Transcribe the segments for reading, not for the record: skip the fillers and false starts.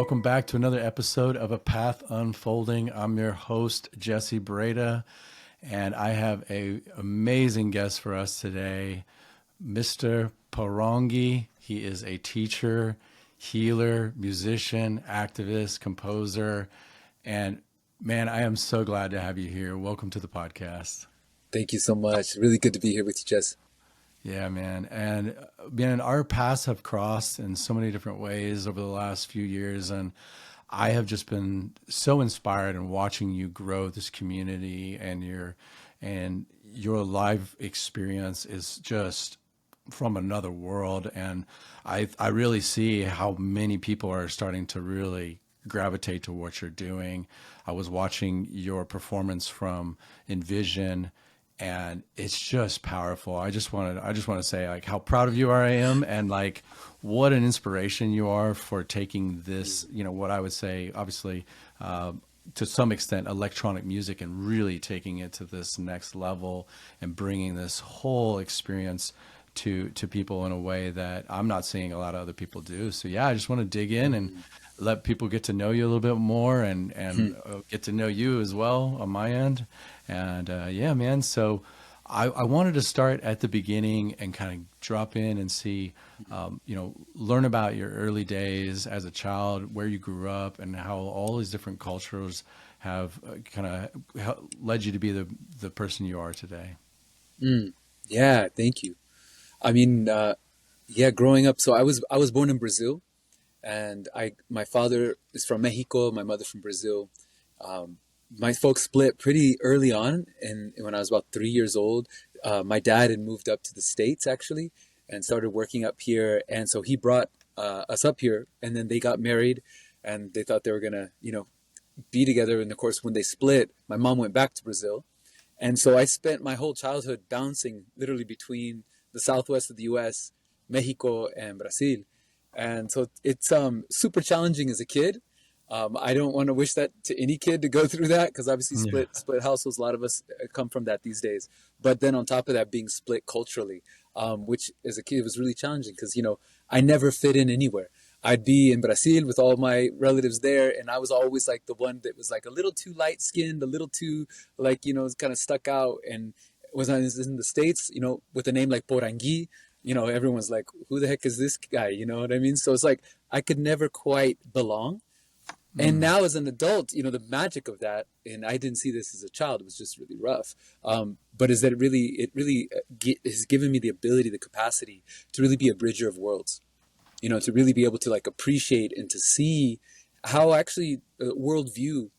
welcome back to another episode of A Path Unfolding. I'm your host, Jesse Brede, and I have an amazing guest for us today, Mr. Poranguí. He is a teacher, healer, musician, activist, composer, and man, I am so glad to have you here. Welcome to the podcast. Thank you so much. Really good to be here with you, Jess. Yeah, man. And man, our paths have crossed in so many different ways over the last few years. And I have just been so inspired in watching you grow this community, and your live experience is just from another world. And I really see how many people are starting to really gravitate to what you're doing. I was watching your performance from Envision, and it's just powerful. I just want to say like how proud of you I am, and like what an inspiration you are for taking this, what I would say, obviously, to some extent, electronic music, and really taking it to this next level and bringing this whole experience to people in a way that I'm not seeing a lot of other people do. So yeah, I just want to dig in and let people get to know you a little bit more, and get to know you as well on my end. And yeah, man. So I wanted to start at the beginning and kind of drop in and see, learn about your early days as a child, where you grew up, and how all these different cultures have kind of led you to be the person you are today. Yeah, thank you. I mean, growing up, so I was born in Brazil, and my father is from Mexico, my mother from Brazil. My folks split pretty early on, and when I was about 3 years old, my dad had moved up to the States actually, and started working up here, and so he brought us up here, and then they got married, and they thought they were gonna, be together. And of course, when they split, my mom went back to Brazil, and so I spent my whole childhood bouncing literally between the southwest of the U.S., Mexico, and Brazil, and so it's super challenging as a kid. I don't want to wish that to any kid to go through that, because obviously split households, a lot of us come from that these days. But then on top of that, being split culturally, which as a kid was really challenging, because, I never fit in anywhere. I'd be in Brazil with all my relatives there, and I was always like the one that was like a little too light skinned, a little too like, kind of stuck out. And was I in the States, with a name like Poranguí, everyone's like, who the heck is this guy? You know what I mean? So it's like I could never quite belong. And now as an adult, the magic of that, and I didn't see this as a child, it was just really rough. But is that it really has given me the ability, the capacity to really be a bridger of worlds, to really be able to like appreciate and to see how actually worldview,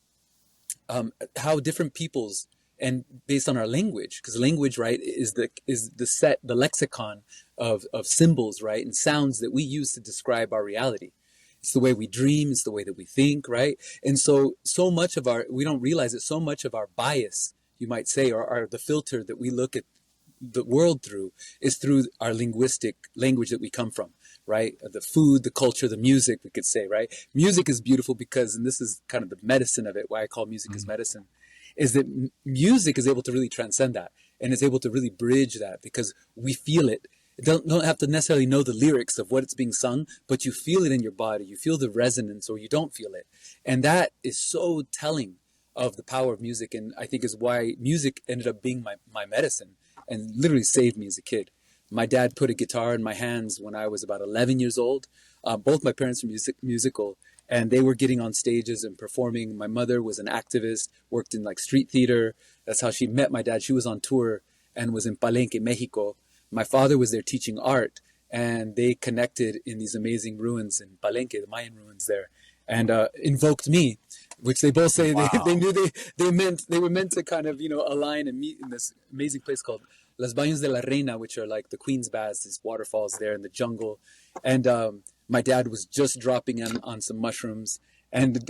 how different peoples, and based on our language, because language, right, is the lexicon of symbols, right, and sounds that we use to describe our reality. It's the way we dream. It's the way that we think, right? And so much of we don't realize that so much of our bias, you might say, or the filter that we look at the world through, is through our linguistic language that we come from, right? The food, the culture, the music, we could say, right? Music is beautiful because, and this is kind of the medicine of it, why I call music as medicine, is that music is able to really transcend that, and is able to really bridge that, because we feel it. Don't have to necessarily know the lyrics of what it's being sung, but you feel it in your body. You feel the resonance, or you don't feel it. And that is so telling of the power of music, and I think is why music ended up being my medicine, and literally saved me as a kid. My dad put a guitar in my hands when I was about 11 years old. Both my parents were musical, and they were getting on stages and performing. My mother was an activist, worked in like street theater. That's how she met my dad. She was on tour and was in Palenque, Mexico. My father was there teaching art, and they connected in these amazing ruins in Palenque, the Mayan ruins there, and invoked me, which they both say they knew they were meant to kind of, align and meet in this amazing place called Las Baños de la Reina, which are like the Queen's Baths, these waterfalls there in the jungle. And my dad was just dropping on some mushrooms, and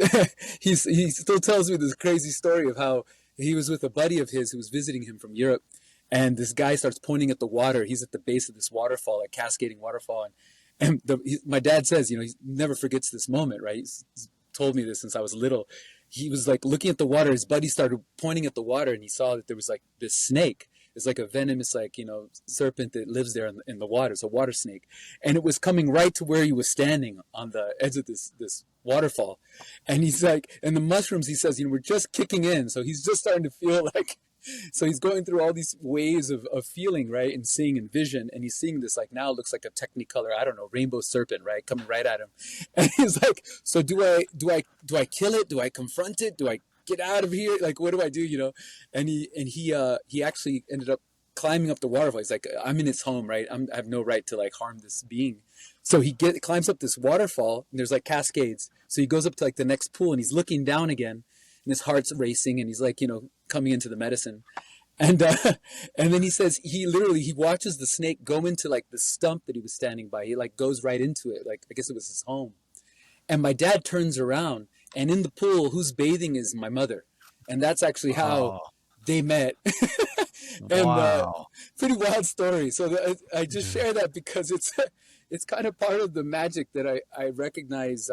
he still tells me this crazy story of how he was with a buddy of his who was visiting him from Europe. And this guy starts pointing at the water. He's at the base of this waterfall, a cascading waterfall. And my dad says, he never forgets this moment, right? He's told me this since I was little. He was like looking at the water. His buddy started pointing at the water, and he saw that there was like this snake. It's like a venomous, like, serpent that lives there in the water. It's a water snake. And it was coming right to where he was standing on the edge of this waterfall. And he's like, and the mushrooms, he says, we're just kicking in. So he's just starting to feel like, so he's going through all these waves of feeling, right? And seeing and vision. And he's seeing this, like, now it looks like a technicolor, I don't know, rainbow serpent, right? Coming right at him. And he's like, so do I kill it? Do I confront it? Do I get out of here? Like, what do I do? And he actually ended up climbing up the waterfall. He's like, I'm in its home, right? I have no right to like harm this being. So he climbs up this waterfall, and there's like cascades. So he goes up to like the next pool, and he's looking down again, and his heart's racing, and he's like, coming into the medicine. And and then he says he watches the snake go into like the stump that he was standing by. He like goes right into it, like I guess it was his home. And my dad turns around, and in the pool, who's bathing is my mother, and that's actually how Oh, they met. And wow. pretty wild story. So I just share that because it's kind of part of the magic that I recognize.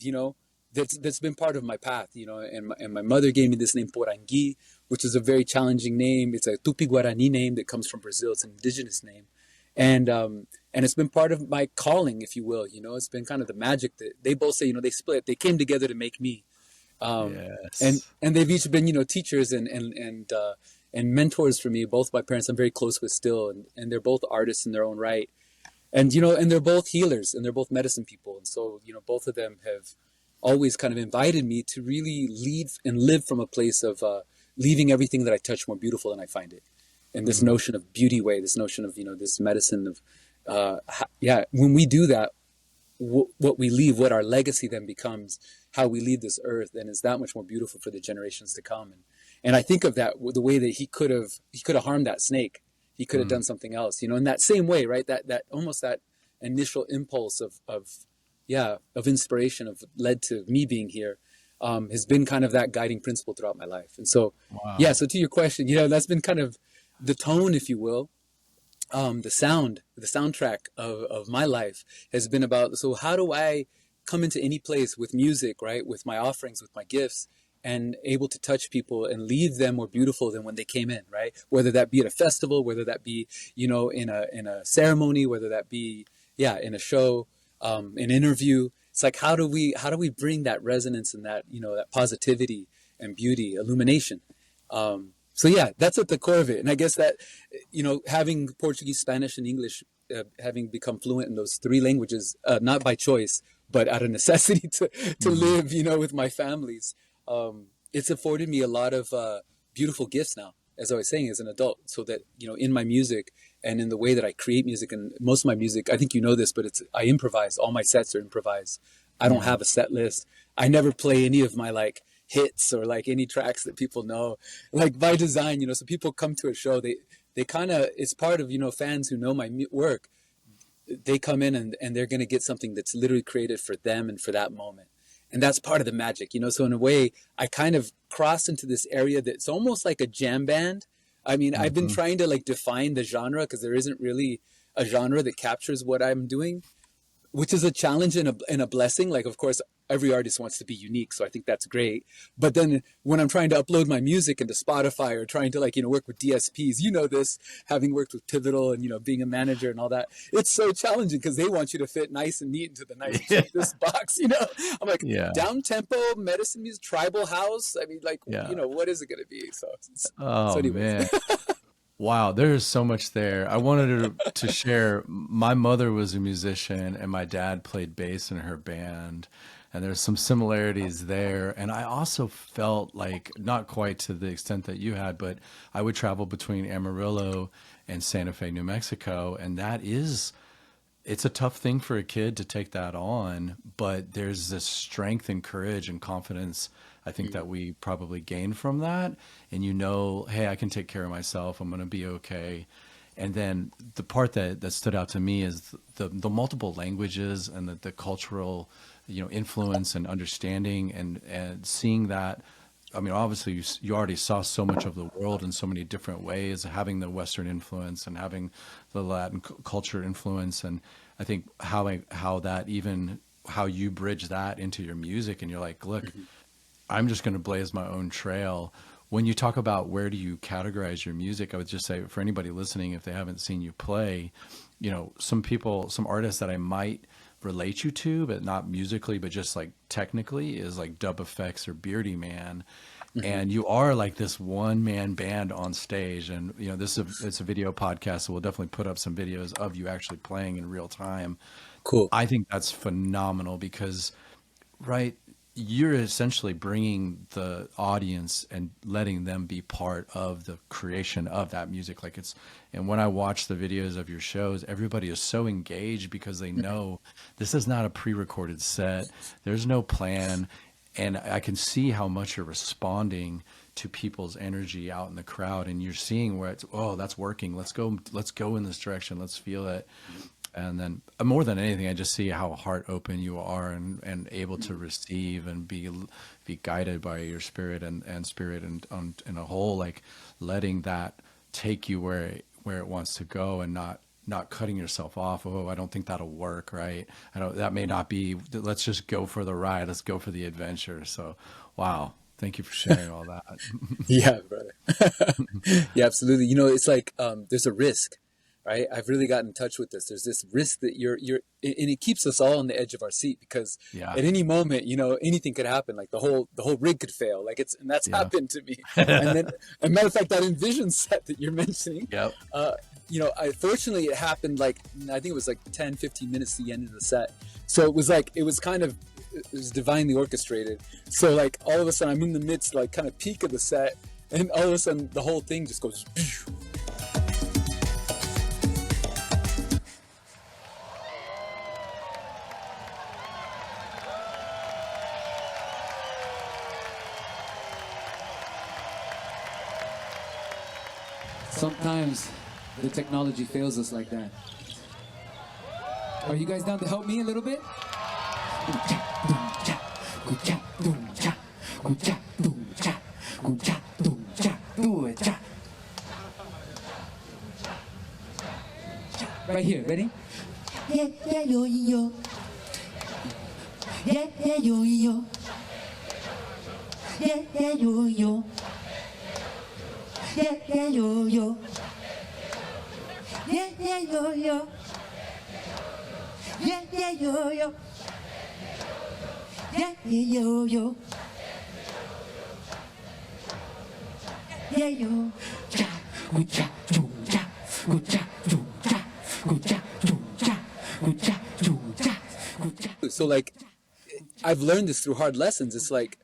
You know, that's been part of my path. And my mother gave me this name Poranguí, which is a very challenging name. It's a Tupi Guarani name that comes from Brazil. It's an indigenous name, and it's been part of my calling, if you will. It's been kind of the magic that they both say. They split. They came together to make me. Um, and Yes. and they've each been teachers and mentors for me. Both my parents I'm very close with still, and they're both artists in their own right. And and they're both healers, and they're both medicine people. And so both of them have always kind of invited me to really lead and live from a place of leaving everything that I touch more beautiful than I find it. And this Mm, notion of beauty way, this notion of this medicine of yeah, when we do that, what we leave, what our legacy then becomes, how we leave this earth, and is that much more beautiful for the generations to come. And I think of that the way that he could have harmed that snake. He could have mm, done something else, in that same way, right? That almost that initial impulse of inspiration of led to me being here, has been kind of that guiding principle throughout my life. And so, yeah. wow. So to your question, that's been kind of the tone, if you will, the soundtrack of my life has been about, so how do I come into any place with music, right? With my offerings, with my gifts, and able to touch people and leave them more beautiful than when they came in, right? Whether that be at a festival, whether that be, in a ceremony, whether that be, yeah, in a show, an interview. It's like, how do we bring that resonance and that, that positivity and beauty, illumination? So yeah, that's at the core of it. And I guess that, having Portuguese, Spanish, and English, having become fluent in those three languages, not by choice, but out of necessity to Mm, live, with my families, it's afforded me a lot of beautiful gifts now, as I was saying, as an adult. So that, in my music and in the way that I create music, and most of my music, I think you know this, but I improvise. All my sets are improvised. I don't mm, have a set list. I never play any of my like hits or like any tracks that people know, like by design. So people come to a show, they kind of, it's part of, fans who know my work. They come in, and they're going to get something that's literally created for them and for that moment. And that's part of the magic. So in a way, I kind of cross into this area that's almost like a jam band. I mean, I've been mhm. trying to like define the genre, because there isn't really a genre that captures what I'm doing, which is a challenge and a blessing. Like, of course, every artist wants to be unique, so I think that's great. But then when I'm trying to upload my music into Spotify, or trying to like work with DSPs, this, having worked with Pivotal and being a manager and all that, it's so challenging because they want you to fit nice and neat into the nice Yeah. this box. I'm like, Yeah. down tempo medicine music, tribal house. I mean, like, Yeah. what is it going to be? So Oh anyways. man. Wow, there's so much there. I wanted to share. My mother was a musician, and my dad played bass in her band, and there's some similarities there. And I also felt like, not quite to the extent that you had, but I would travel between Amarillo and Santa Fe, New Mexico, and it's a tough thing for a kid to take that on, but there's this strength and courage and confidence I think that we probably gain from that. And hey, I can take care of myself. I'm going to be okay. And then the part that stood out to me is the multiple languages and the cultural, influence and understanding and seeing that. I mean, obviously, you already saw so much of the world in so many different ways, having the Western influence and having the Latin culture influence, and I think how that even how you bridge that into your music, and you're like, look, Mhm. I'm just going to blaze my own trail. When you talk about where do you categorize your music, I would just say for anybody listening, if they haven't seen you play, some artists that I might relate you to, but not musically, but just like technically, is like Dub Effects or Beardy Man. Hmm. And you are like this one man band on stage. And, you know, it's a video podcast, so we'll definitely put up some videos of you actually playing in real time. Cool. I think that's phenomenal because, right, you're essentially bringing the audience and letting them be part of the creation of that music. Like it's, and when I watch the videos of your shows, everybody is so engaged because they know this is not a pre-recorded set. There's no plan. And I can see how much you're responding to people's energy out in the crowd, and you're seeing where it's, oh, that's working. Let's go in this direction. Let's feel it. And then more than anything, I just see how heart open you are, and able to receive and be guided by your spirit and spirit, and in a whole, like letting that take you where it wants to go, and not cutting yourself off. Oh, I don't think that'll work. Right. That may not be, let's just go for the ride. Let's go for the adventure. So, wow. Thank you for sharing all that. Yeah, brother. Yeah, absolutely. You know, it's like there's a risk, right? I've really gotten in touch with this. There's this risk that and it keeps us all on the edge of our seat, because Yeah. at any moment, you know, anything could happen. Like the whole rig could fail. Like and that's Yeah. happened to me. And then, a matter of fact, that Envision set that you're mentioning, Yep. you know, fortunately it happened like, I think it was like 10, 15 minutes to the end of the set. So it was like, it was divinely orchestrated. So like all of a sudden I'm in the midst, like kind of peak of the set, and all of a sudden the whole thing just goes. Sometimes the technology fails us like that. Are you guys down to help me a little bit? Right here, ready? Yeah, yeah, yo, yo. Yeah, yeah, yo, yo. Yeah, yeah, yo, yo. Yeah, yeah, yo, yo. Yeah, yeah, yo, yo. Yeah, yeah, yo, yo. Yeah, yeah, yo, yo. Yeah, yo. Cha, gu cha, chu cha, gu cha, chu cha, gu cha, chu cha, gu cha, chu cha, gu cha. So like, I've learned this through hard lessons. It's like,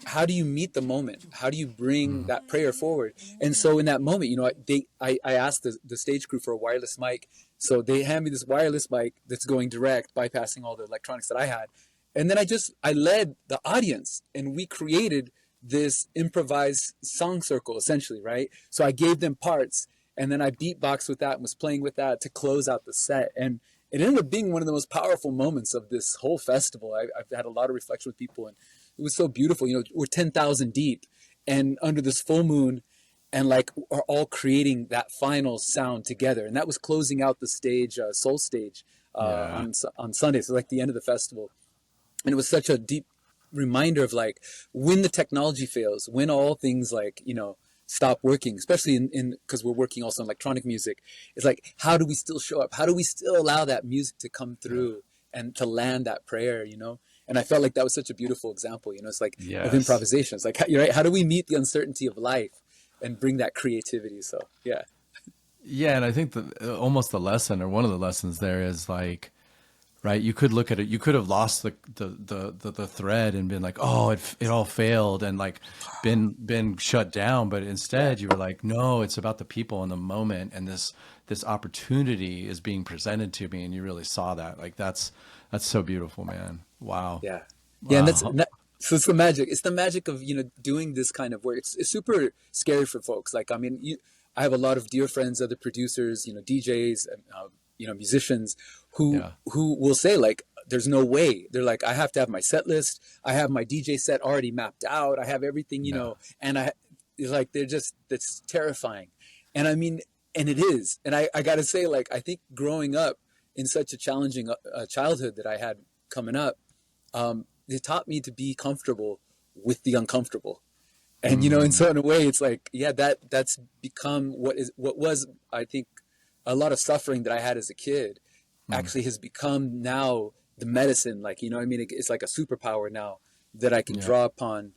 how do you meet the moment? How do you bring that prayer forward? And so in that moment, you know, I asked the stage crew for a wireless mic. So they hand me this wireless mic that's going direct, bypassing all the electronics that I had. And then I led the audience, and we created this improvised song circle, essentially, right? So I gave them parts, and then I beatboxed with that and was playing with that to close out the set. And it ended up being one of the most powerful moments of this whole festival. I've had a lot of reflection with people, and it was so beautiful. You know, we're 10,000 deep and under this full moon, and like are all creating that final sound together. And that was closing out the stage, Soul Stage, on Sunday. So like the end of the festival. And it was such a deep reminder of like, when the technology fails, when all things like, you know, stop working, especially in because we're working also in electronic music, it's like, how do we still show up? How do we still allow that music to come through and to land that prayer, you know? And I felt like that was such a beautiful example, you know, it's like of improvisation. It's like, you're right. How do we meet the uncertainty of life and bring that creativity? So, yeah. Yeah. And I think almost the lesson, or one of the lessons there, is like, right, you could look at it, you could have lost the thread and been like, oh, it all failed, and like been shut down. But instead you were like, no, it's about the people in the moment, and this opportunity is being presented to me, and you really saw that. Like that's so beautiful, man. Wow. Yeah. Wow. Yeah. So it's the magic. It's the magic of, you know, doing this kind of work. It's super scary for folks. Like, I mean, I have a lot of dear friends, other producers, you know, DJs, you know, musicians who will say like, there's no way. They're like, I have to have my set list. I have my DJ set already mapped out. I have everything, you know, and it's like, that's terrifying. And I mean, and it is. And I got to say, like, I think growing up in such a challenging childhood that I had coming up, it taught me to be comfortable with the uncomfortable. And, you know, and so in a way, it's like, yeah, that's become what was, I think, a lot of suffering that I had as a kid actually has become now the medicine, like, you know what I mean? It's like a superpower now that I can Yeah. draw upon.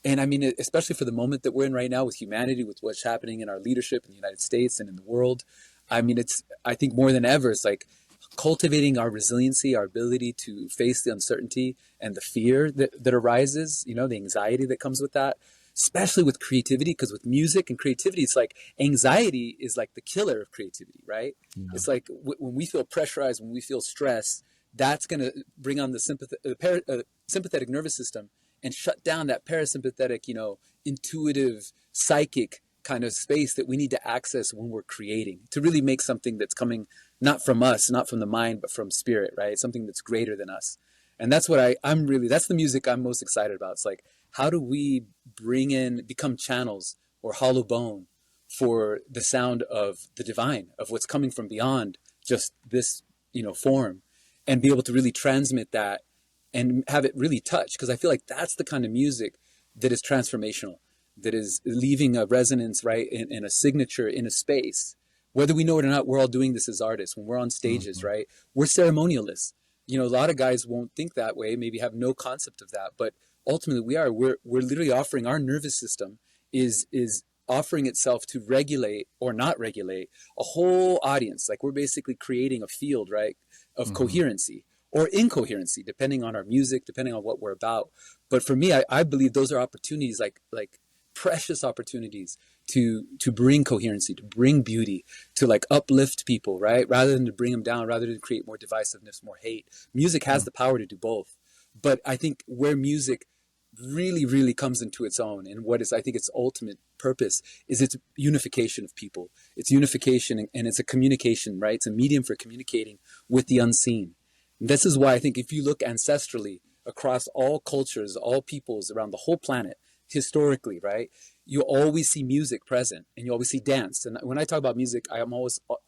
And I mean, especially for the moment that we're in right now with humanity, with what's happening in our leadership in the United States and in the world. I mean, I think more than ever, it's like cultivating our resiliency, our ability to face the uncertainty and the fear that arises, you know, the anxiety that comes with that, especially with creativity, because with music and creativity, it's like anxiety is like the killer of creativity, right? Yeah. It's like when we feel pressurized, when we feel stress, that's going to bring on the sympathetic nervous system and shut down that parasympathetic, you know, intuitive, psychic kind of space that we need to access when we're creating to really make something that's coming not from us, not from the mind, but from spirit, right? Something that's greater than us. And that's what I'm really, that's the music I'm most excited about. It's like, how do we become channels or hollow bone for the sound of the divine, of what's coming from beyond just this, you know, form, and be able to really transmit that and have it really touch? Because I feel like that's the kind of music that is transformational, that is leaving a resonance, right, and a signature in a space. Whether we know it or not, we're all doing this as artists. When we're on stages, Mhm. right, we're ceremonialists. You know, a lot of guys won't think that way, maybe have no concept of that, but ultimately we are. We're literally offering, our nervous system is offering itself to regulate or not regulate a whole audience. Like, we're basically creating a field, right, of Mhm. coherency or incoherency, depending on our music, depending on what we're about. But for me, I believe those are opportunities, like precious opportunities to bring coherency, to bring beauty, to like uplift people, right? Rather than to bring them down, rather than create more divisiveness, more hate. Music has Mhm. the power to do both. But I think where music really, really comes into its own, and what is, I think, its ultimate purpose is its unification of people. It's unification, and it's a communication, right? It's a medium for communicating with the unseen. And this is why I think if you look ancestrally across all cultures, all peoples around the whole planet, historically, right, you always see music present, and you always see dance. And when I talk about music, I'm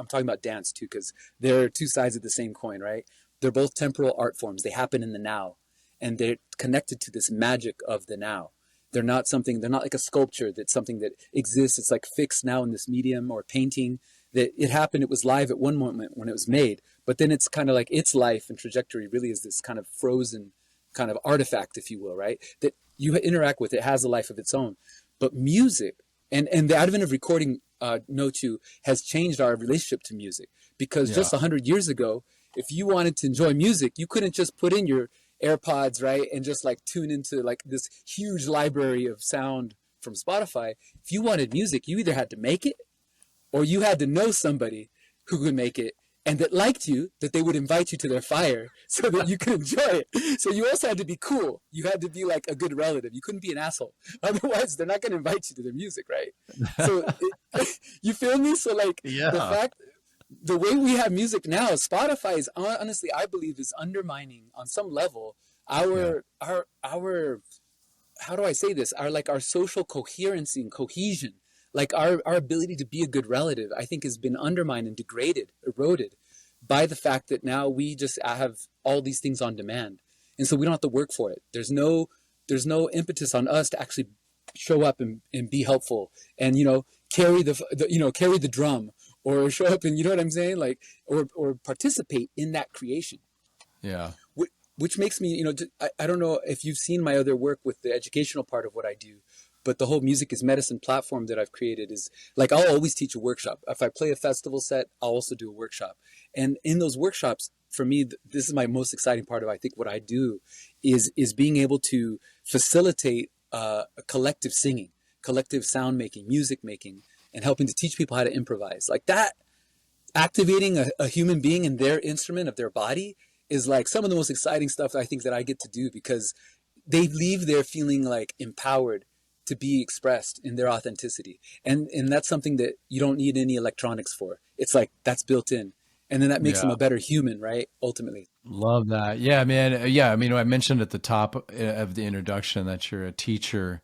talking about dance too, because they're two sides of the same coin, right? They're both temporal art forms. They happen in the now, and they're connected to this magic of the now. They're not like a sculpture that's something that exists. It's like fixed now in this medium, or painting that it happened. It was live at one moment when it was made, but then it's kind of like its life and trajectory really is this kind of frozen kind of artifact, if you will, right? That you interact with. It has a life of its own. But music, and the advent of recording, Nochu, has changed our relationship to music, because Yeah. just 100 years ago, if you wanted to enjoy music, you couldn't just put in your AirPods, right, and just like tune into like this huge library of sound from Spotify. If you wanted music, you either had to make it, or you had to know somebody who could make it and that liked you, that they would invite you to their fire so that you could enjoy it. So you also had to be cool. You had to be like a good relative. You couldn't be an asshole. Otherwise, they're not going to invite you to their music, right? So you feel me? So like the Yeah. fact, the way we have music now, Spotify is honestly, I believe, is undermining on some level Yeah. our how do I say this? Our social coherency and cohesion, like our ability to be a good relative, I think has been undermined and degraded, eroded by the fact that now we just have all these things on demand. And so we don't have to work for it. There's no impetus on us to actually show up and be helpful and, you know, carry the drum, or show up and, you know what I'm saying? Like, or participate in that creation, Yeah. which makes me, you know, I don't know if you've seen my other work with the educational part of what I do, but the whole Music is Medicine platform that I've created is like, I'll always teach a workshop. If I play a festival set, I'll also do a workshop. And in those workshops, for me, this is my most exciting part of, I think, what I do is being able to facilitate a collective singing, collective sound making, music making, and helping to teach people how to improvise. Like that, activating a human being in their instrument of their body is like some of the most exciting stuff that I think that I get to do, because they leave there feeling like empowered to be expressed in their authenticity. And that's something that you don't need any electronics for. It's like that's built in. And then that makes them Yeah. a better human, right? Ultimately. Love that. Yeah, man. Yeah, I mean, I mentioned at the top of the introduction that you're a teacher,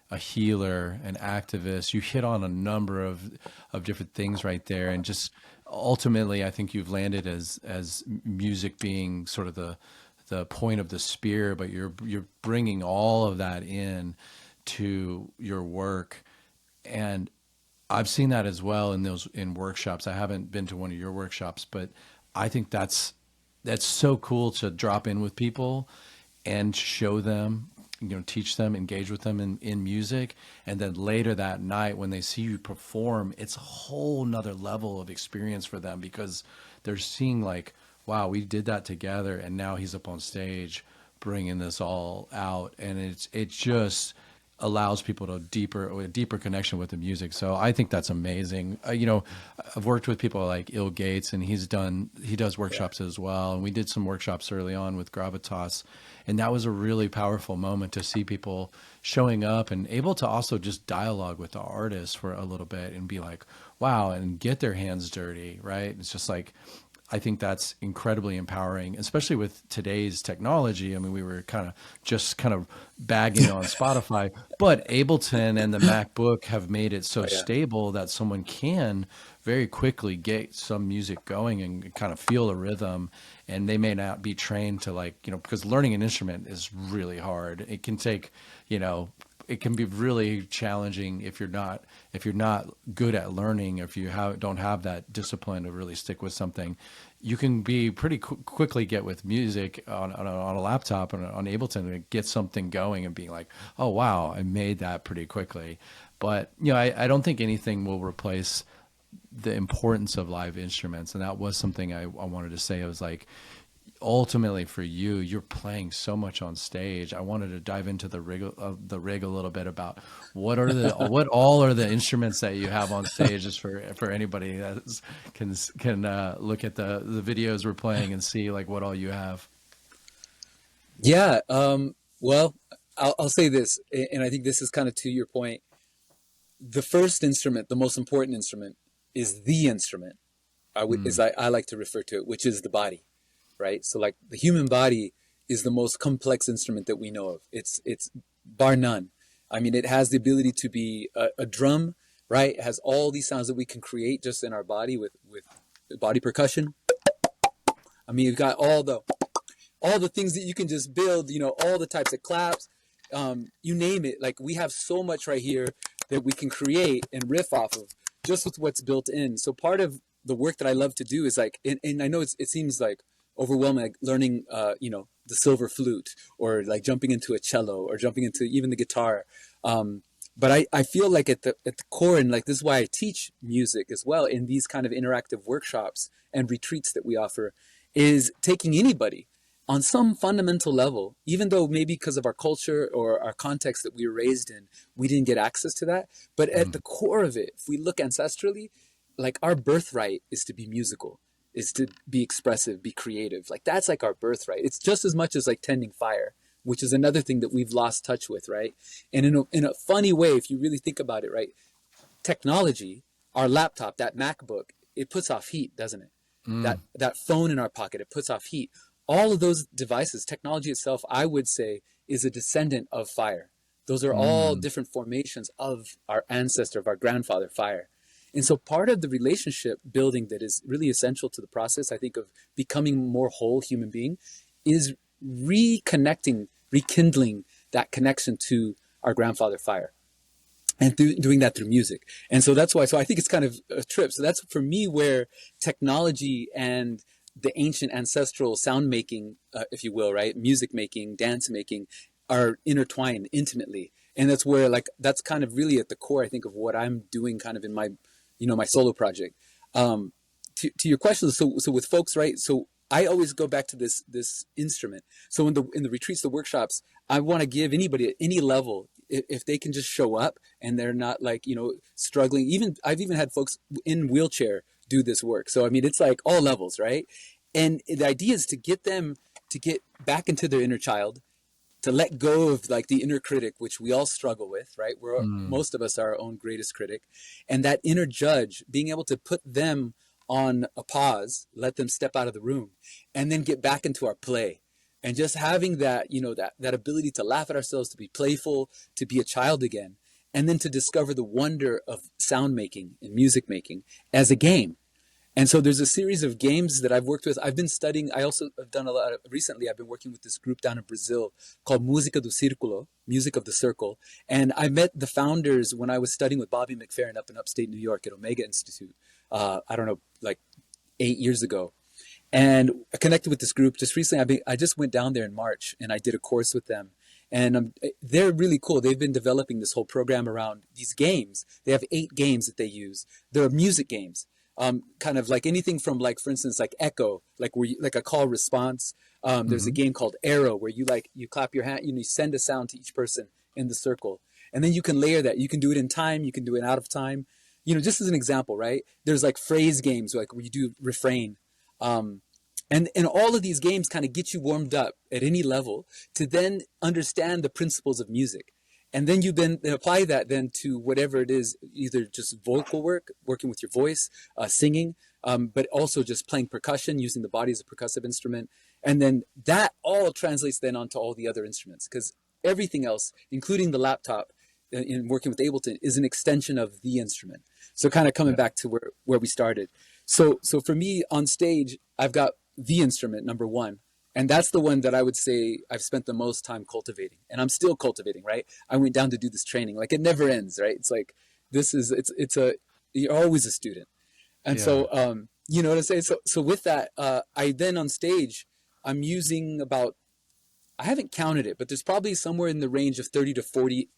a healer, an activist. You hit on a number of different things right there, and just ultimately, I think you've landed as music being sort of the point of the spear, but you're bringing all of that in to your work, and I've seen that as well in workshops. I haven't been to one of your workshops, but I think that's that's so cool to drop in with people and show them, teach them, engage with them in music. And then later that night when they see you perform, it's a whole nother level of experience for them because they're seeing like, wow, we did that together. And now he's up on stage bringing this all out. And it just allows people to a deeper connection with the music. So I think that's amazing. I've worked with people like Il Gates, and he does Yeah. workshops as well. And we did some workshops early on with Gravitas, and that was a really powerful moment to see people showing up and able to also just dialogue with the artist for a little bit and be like, wow, and get their hands dirty, right? It's just like, I think that's incredibly empowering, especially with today's technology. I mean, we were kind of bagging on Spotify, but Ableton and the MacBook have made it so Oh yeah. stable that someone can very quickly get some music going and kind of feel a rhythm. And they may not be trained to because learning an instrument is really hard. It can take, it can be really challenging if you're not good at learning, if you don't have that discipline to really stick with something. You can be pretty quickly get with music on a laptop and on Ableton and get something going and be like, oh wow, I made that pretty quickly. But I don't think anything will replace the importance of live instruments. And that was something I wanted to say. I was like, ultimately for you, you're playing so much on stage. I wanted to dive into the rig a little bit about what all are the instruments that you have on stage, just for anybody that can look at the videos we're playing and see like what all you have. Yeah. Well, I'll say this, and I think this is kind of to your point. The first instrument, the most important instrument, is the instrument. Mm, I like to refer to it, which is the body, right? So like the human body is the most complex instrument that we know of. It's bar none. I mean, it has the ability to be a drum, right? It has all these sounds that we can create just in our body with body percussion. I mean, you've got all the things that you can just build, all the types of claps, you name it. Like we have so much right here that we can create and riff off of just with what's built in. So part of the work that I love to do is like, and I know it seems like overwhelming, like learning, the silver flute or like jumping into a cello or jumping into even the guitar. But I feel like at the core, and like this is why I teach music as well in these kind of interactive workshops and retreats that we offer, is taking anybody on some fundamental level, even though maybe because of our culture or our context that we were raised in, we didn't get access to that. But at mm, the core of it, if we look ancestrally, like our birthright is to be musical, is to be expressive, be creative. Like that's like our birthright. It's just as much as like tending fire, which is another thing that we've lost touch with, right? And in a funny way, if you really think about it, right? Technology, our laptop, that MacBook, it puts off heat, doesn't it? mm, That phone in our pocket, it puts off heat. All of those devices, technology itself, I would say, is a descendant of fire. Those are all mm, different formations of our ancestor, of our grandfather, fire. And so part of the relationship building that is really essential to the process, I think, of becoming a more whole human being is reconnecting, rekindling that connection to our grandfather fire and doing that through music. And so that's why, so I think it's kind of a trip. So that's for me where technology and the ancient ancestral sound making, if you will, right? Music making, dance making are intertwined intimately. And that's where like, that's kind of really at the core, I think, of what I'm doing kind of in my, my solo project. Um, to your question, so with folks, right? So I always go back to this instrument. So in the retreats, the workshops, I want to give anybody at any level, if they can just show up and they're not like struggling. Even I've even had folks in wheelchair do this work. So I mean, it's like all levels, right? And the idea is to get them to get back into their inner child, to let go of like the inner critic, which we all struggle with, right? mm, Most of us are our own greatest critic, and that inner judge, being able to put them on a pause, let them step out of the room, and then get back into our play, and just having that, that ability to laugh at ourselves, to be playful, to be a child again, and then to discover the wonder of sound making and music making as a game. And so there's a series of games that I've worked with. I've been studying. I also have done a lot of, recently I've been working with this group down in Brazil called Música do Círculo, Music of the Circle. And I met the founders when I was studying with Bobby McFerrin up in upstate New York at Omega Institute. I don't know, like 8 years ago. And I connected with this group just recently. I just went down there in March and I did a course with them. And they're really cool. They've been developing this whole program around these games. They have 8 games that they use. They're music games, kind of like anything from, like, for instance, like Echo, like where you, like a call response. There's a Mm-hmm. game called Arrow where you clap your hand, you send a sound to each person in the circle, and then you can layer that. You can do it in time, you can do it out of time. Just as an example, right? There's like phrase games, like where you do refrain. Um, and all of these games kind of get you warmed up at any level to then understand the principles of music. And then you then apply that then to whatever it is, either just vocal work, working with your voice, singing, but also just playing percussion, using the body as a percussive instrument. And then that all translates then onto all the other instruments, because everything else, including the laptop in working with Ableton, is an extension of the instrument. So kind of coming Yeah. back to where we started. So for me on stage, I've got the instrument, number one. And that's the one that I would say I've spent the most time cultivating. And I'm still cultivating, right? I went down to do this training. Like, it never ends, right? It's like, you're always a student. And Yeah. so, you know what I'm saying? So with that, I then on stage, I'm using about, I haven't counted it, but there's probably somewhere in the range of 30 to 40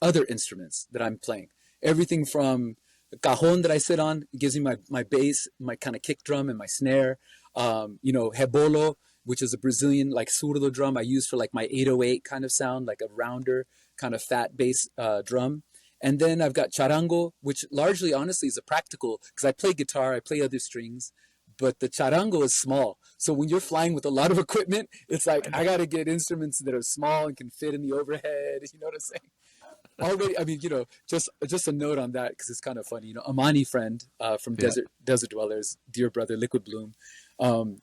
other instruments that I'm playing. Everything from cajon that I sit on, it gives me my bass, my kind of kick drum and my snare. Hebolo, which is a Brazilian like surdo drum I use for like my 808 kind of sound, like a rounder kind of fat bass drum. And then I've got charango, which largely, honestly, is a practical, because I play guitar, I play other strings, but the charango is small. So when you're flying with a lot of equipment, it's like, I got to get instruments that are small and can fit in the overhead. You know what I'm saying? Already, I mean, just a note on that, because it's kind of funny. Amani friend from Yeah. Desert Dwellers, dear brother, Liquid Bloom,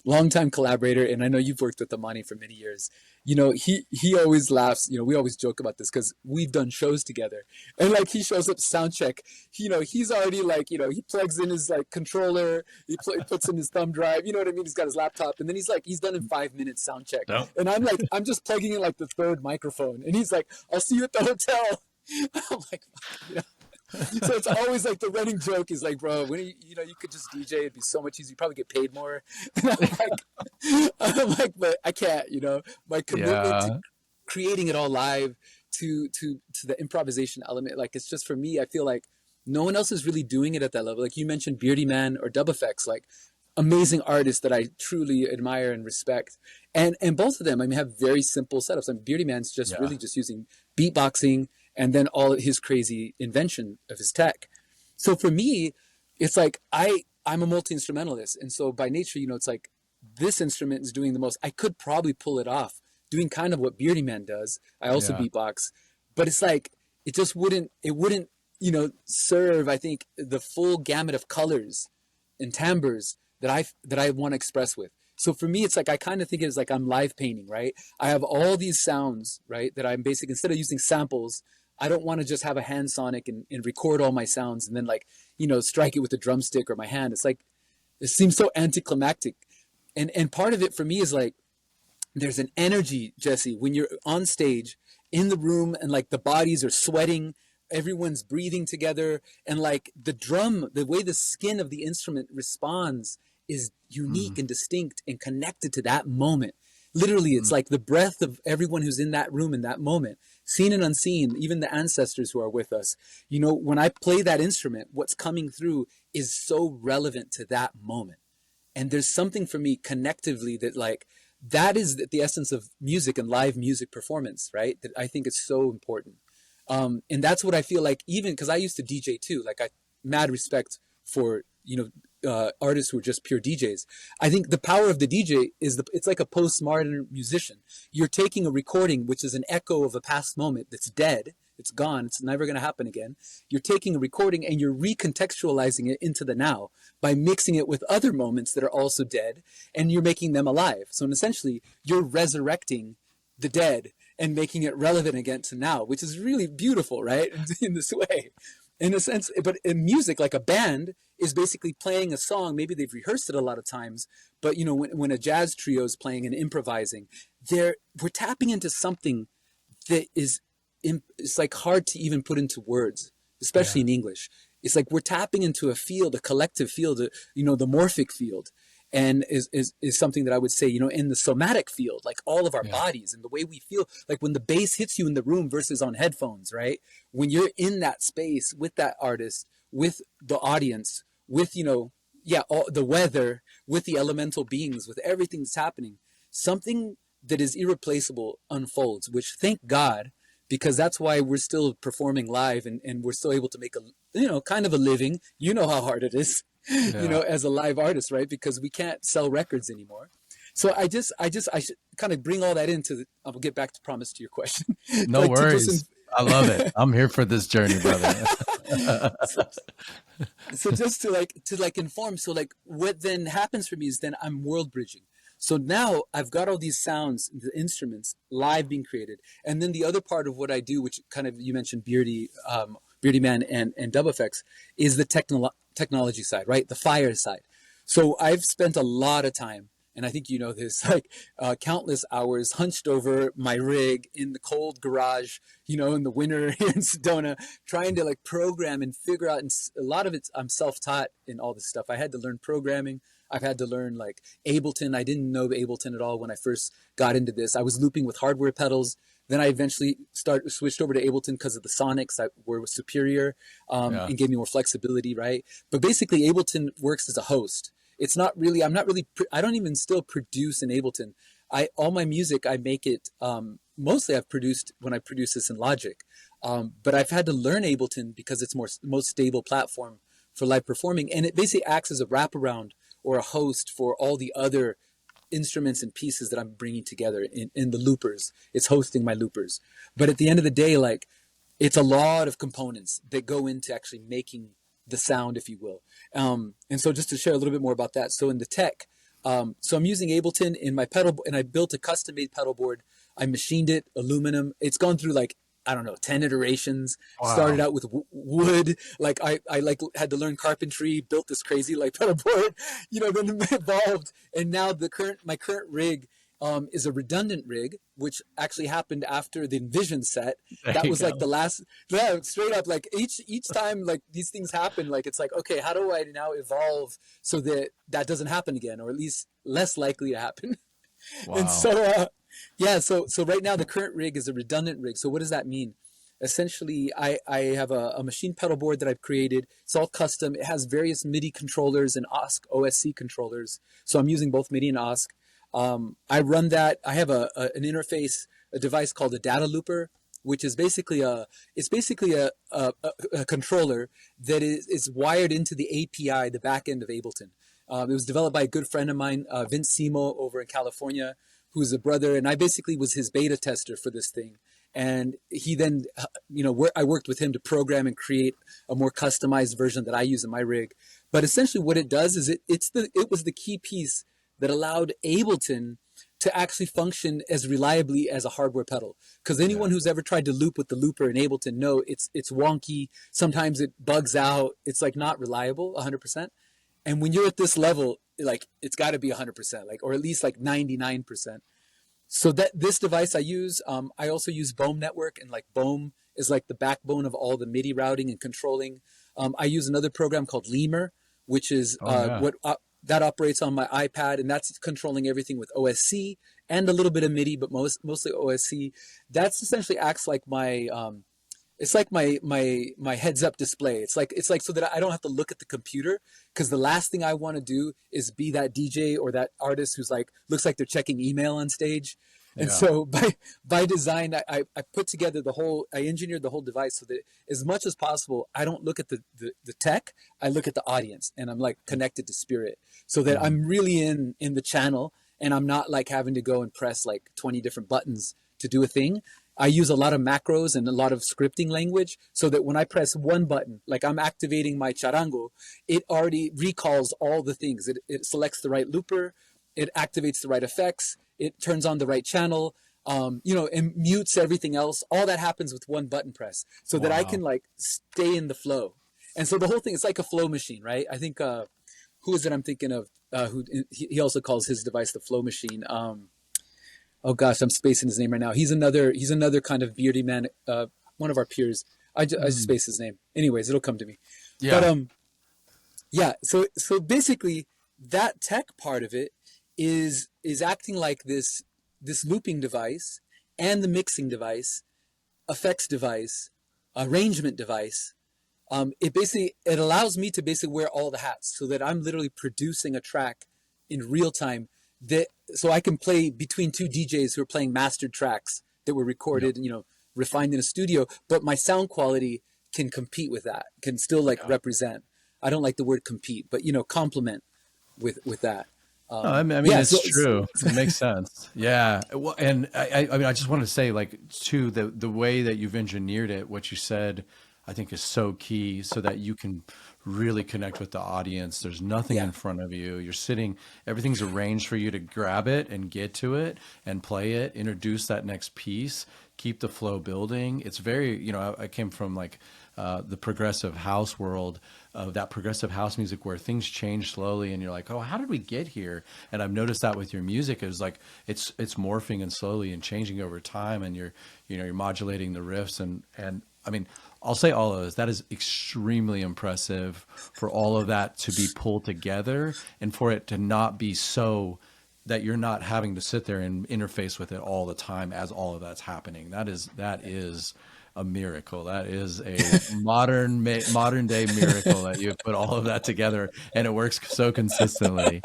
longtime collaborator, and I know you've worked with Amani for many years. He always laughs. We always joke about this because we've done shows together, and like he shows up to sound check. He's already like, he plugs in his like controller, puts in his thumb drive. You know what I mean? He's got his laptop, and then he's done in 5 minutes sound check, No. and I'm just plugging in like the third microphone, and he's like, "I'll see you at the hotel." I'm like, so it's always like the running joke is like, bro, when you could just DJ, it'd be so much easier. You probably get paid more. And I'm like, but I can't. My commitment to Yeah. creating it all live, to the improvisation element. Like, it's just, for me, I feel like no one else is really doing it at that level. Like you mentioned, Beardy Man or Dub Effects, like amazing artists that I truly admire and respect. And both of them, I mean, have very simple setups. I mean, Beardy Man's just Yeah. really just using beatboxing and then all his crazy invention of his tech. So for me, it's like I'm a multi-instrumentalist. And so by nature, it's like this instrument is doing the most. I could probably pull it off, doing kind of what Beardy Man does. I also Yeah. beatbox, but it's like, it wouldn't, serve, I think, the full gamut of colors and timbres that I want to express with. So for me, it's like, I kind of think it as like I'm live painting, right? I have all these sounds, right? That I'm basically, instead of using samples, I don't want to just have a hand sonic and record all my sounds and then like, strike it with a drumstick or my hand. It's like, it seems so anticlimactic. And part of it for me is like, there's an energy, Jesse, when you're on stage in the room and like the bodies are sweating, everyone's breathing together, and like the drum, the way the skin of the instrument responds is Mm-hmm. unique and distinct and connected to that moment. Literally, it's Mm-hmm. like the breath of everyone who's in that room in that moment, seen and unseen, even the ancestors who are with us. When I play that instrument, what's coming through is so relevant to that moment. And there's something for me connectively that, like, that is the essence of music and live music performance, right? That I think is so important. And that's what I feel like, even because I used to DJ too. Like, I mad respect for artists who are just pure DJs. I think the power of the DJ is it's like a postmodern musician. You're taking a recording, which is an echo of a past moment that's dead. It's gone. It's never going to happen again. You're taking a recording and you're recontextualizing it into the now by mixing it with other moments that are also dead, and you're making them alive. So essentially, you're resurrecting the dead and making it relevant again to now, which is really beautiful, right? In this way, in a sense. But in music, like a band is basically playing a song. Maybe they've rehearsed it a lot of times, but when a jazz trio is playing and improvising, we're tapping into something that is, it's like hard to even put into words, especially Yeah. in English. It's like we're tapping into a field, a collective field, the morphic field. and is something that I would say, in the somatic field, like all of our Yeah. bodies and the way we feel, like when the bass hits you in the room versus on headphones, right? When you're in that space with that artist, with the audience, with, yeah, all the weather, with the elemental beings, with everything that's happening, something that is irreplaceable unfolds, which thank God, because that's why we're still performing live, and we're still able to make kind of a living. You know how hard it is, Yeah. as a live artist, right? Because we can't sell records anymore. So I should kind of bring all that into I'll get back to promise to your question. No Like to just, worries. I love it. I'm here for this journey, brother. so, so just to inform. So like what then happens for me is then I'm world bridging. So now I've got all these sounds, the instruments live being created. And then the other part of what I do, which kind of, you mentioned Beardy Man and dub effects, is the technology side, right? The fire side. So I've spent a lot of time, and I think you know this, like countless hours hunched over my rig in the cold garage, in the winter here in Sedona, trying to like program and figure out. And a lot of it's I'm self-taught in all this stuff. I had to learn programming. I've had to learn like Ableton. I didn't know Ableton at all when I first got into this. I was looping with hardware pedals. Then I eventually switched over to Ableton because of the sonics that were superior, Yeah. and gave me more flexibility, right? But basically, Ableton works as a host. It's not really. I'm not really. I don't even still produce in Ableton. All my music I make it. Mostly I've produced when I produce this in Logic, but I've had to learn Ableton because it's most stable platform for live performing, and it basically acts as a wraparound or a host for all the other instruments and pieces that I'm bringing together in the loopers. It's hosting my loopers. But at the end of the day, like it's a lot of components that go into actually making the sound, if you will. And so just to share a little bit more about that. So in the tech, so I'm using Ableton in my pedal, and I built a custom made pedal board. I machined it, aluminum. It's gone through like, I don't know, 10 iterations. Started Wow. out with wood. Like I like had to learn carpentry, built this crazy like pedal board, then evolved. And now my current rig is a redundant rig, which actually happened after the Envision set. There That you was like the go. last, yeah, straight up. Like each time like these things happen, like it's like, okay, how do I now evolve so that doesn't happen again, or at least less likely to happen? And Wow. so, yeah, so right now the current rig is a redundant rig. So what does that mean? Essentially, I have a machine pedal board that I've created. It's all custom. It has various MIDI controllers and OSC controllers. So I'm using both MIDI and OSC. I run that. I have an interface, a device called a data looper, which is basically a controller that is wired into the API, the back end of Ableton. It was developed by a good friend of mine, Vince Simo, over in California, who's a brother, and I basically was his beta tester for this thing. And he then, I worked with him to program and create a more customized version that I use in my rig. But essentially, what it does is it was the key piece that allowed Ableton to actually function as reliably as a hardware pedal. Because Yeah. anyone who's ever tried to loop with the looper in Ableton know it's wonky. Sometimes it bugs out. It's like not reliable 100%. And when you're at this level, like it's got to be 100%, like, or at least like 99%. So that this device I also use Bohm Network, and like Bohm is like the backbone of all the MIDI routing and controlling. I use another program called Lemur, which is Oh yeah. that operates on my iPad, and that's controlling everything with OSC and a little bit of MIDI, but mostly OSC. That's essentially acts like my it's like my heads up display. It's like so that I don't have to look at the computer, because the last thing I want to do is be that DJ or that artist who's like looks like they're checking email on stage. And Yeah. so by design, I put together I engineered the whole device so that as much as possible, I don't look at the tech, I look at the audience, and I'm like connected to spirit, so that Mhm. I'm really in the channel, and I'm not like having to go and press like 20 different buttons to do a thing. I use a lot of macros and a lot of scripting language, so that when I press one button, like I'm activating my charango, it already recalls all the things. It selects the right looper, it activates the right effects, it turns on the right channel, and mutes everything else. All that happens with one button press, so that I can Wow. like stay in the flow. And so the whole thing, it's like a flow machine, right? I think, who is it I'm thinking of? Who he also calls his device the flow machine. Oh gosh, I'm spacing his name right now. He's another kind of beardy man, one of our peers. I just Mm. space his name. Anyways, it'll come to me. But Yeah. yeah. So basically, that tech part of it is acting like this looping device and the mixing device, effects device, arrangement device. It allows me to basically wear all the hats, so that I'm literally producing a track in real time, that so I can play between two DJs who are playing mastered tracks that were Yep. recorded, refined in a studio, but my sound quality can compete with that, can still like Yeah. represent. I don't like the word compete, but complement with that. No, I mean, Yeah, it's so true. It makes sense. Yeah. Well, and I mean, I just want to say, like, too, the way that you've engineered it, what you said, I think is so key, so that you can really connect with the audience. There's nothing yeah, in front of you. You're sitting, everything's arranged for you to grab it and get to it and play it, introduce that next piece, keep the flow building. It's very, I came from like the progressive house world, of that progressive house music where things change slowly and you're like, oh, how did we get here? And I've noticed that with your music, is like it's morphing and slowly and changing over time, and you're modulating the riffs, and I mean, I'll say all of this. That is extremely impressive, for all of that to be pulled together, and for it to not be so that you're not having to sit there and interface with it all the time as all of that's happening. That is a miracle. That is a modern day miracle, that you put all of that together and it works so consistently.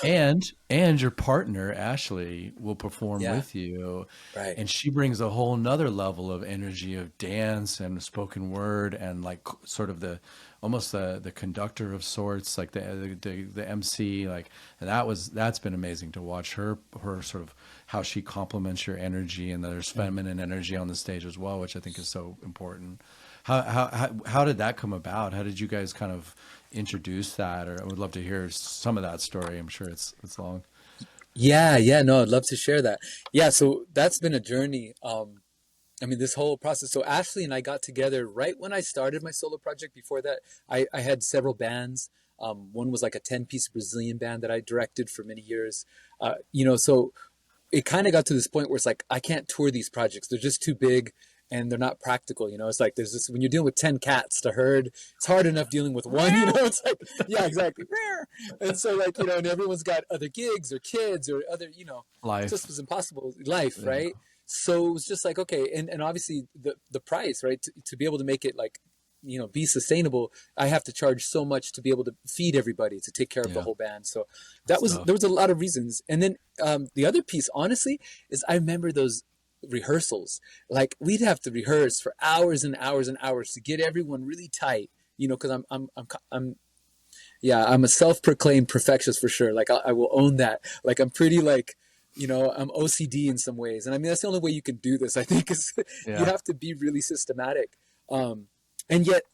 And your partner Ashley will perform yeah, with you, right. and she brings a whole nother level of energy, of dance and spoken word, and like sort of the almost the conductor of sorts, like the MC, like. And that's been amazing to watch her sort of how she complements your energy, and there's feminine energy on the stage as well, which I think is so important. How did that come about? How did you guys kind of introduce that? Or I would love to hear some of that story. I'm sure it's long. Yeah, yeah, no, I'd love to share that. Yeah, so that's been a journey. I mean, this whole process. So Ashley and I got together right when I started my solo project. Before that, I had several bands. One was like a 10-piece Brazilian band that I directed for many years. So it kind of got to this point where it's like, I can't tour these projects. They're just too big and they're not practical. It's like there's this, when you're dealing with 10 cats to herd, it's hard enough dealing with one, it's like, yeah, exactly. And so like, and everyone's got other gigs or kids or other, it just Life. was impossible life, Yeah. right? So it was just like, okay. And obviously the price, right? To be able to make it like, be sustainable, I have to charge so much to be able to feed everybody, to take care of the Yeah. whole band. So It's there tough. was a lot of reasons. And then the other piece, honestly, is I remember those rehearsals. Like we'd have to rehearse for hours and hours and hours to get everyone really tight. Because yeah, I'm a self-proclaimed perfectionist for sure. Like I will own that. Like I'm pretty like, I'm OCD in some ways, and I mean that's the only way you can do this. I think is you Yeah. have to be really systematic. And yet,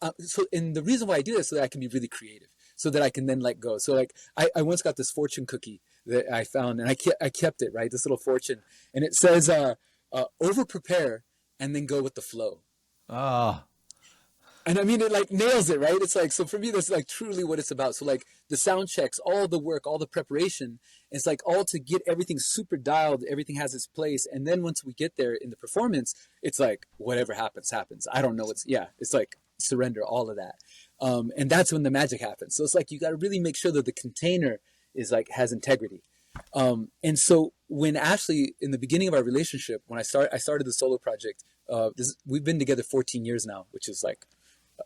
and the reason why I do this is so that I can be really creative, so that I can then let go. So like I once got this fortune cookie that I found, and I kept it, right, this little fortune, and it says over prepare and then go with the flow. Ah, And I mean, it like nails it, right? It's like, so for me, that's like truly what it's about. So like the sound checks, all the work, all the preparation, it's like all to get everything super dialed, everything has its place. And then once we get there in the performance, it's like whatever happens, happens. I don't know. It's like surrender, all of that. And that's when the magic happens. So it's like, you got to really make sure that the container is like, has integrity. And so when Ashley, in the beginning of our relationship, when I started the solo project, we've been together 14 years now, which is like,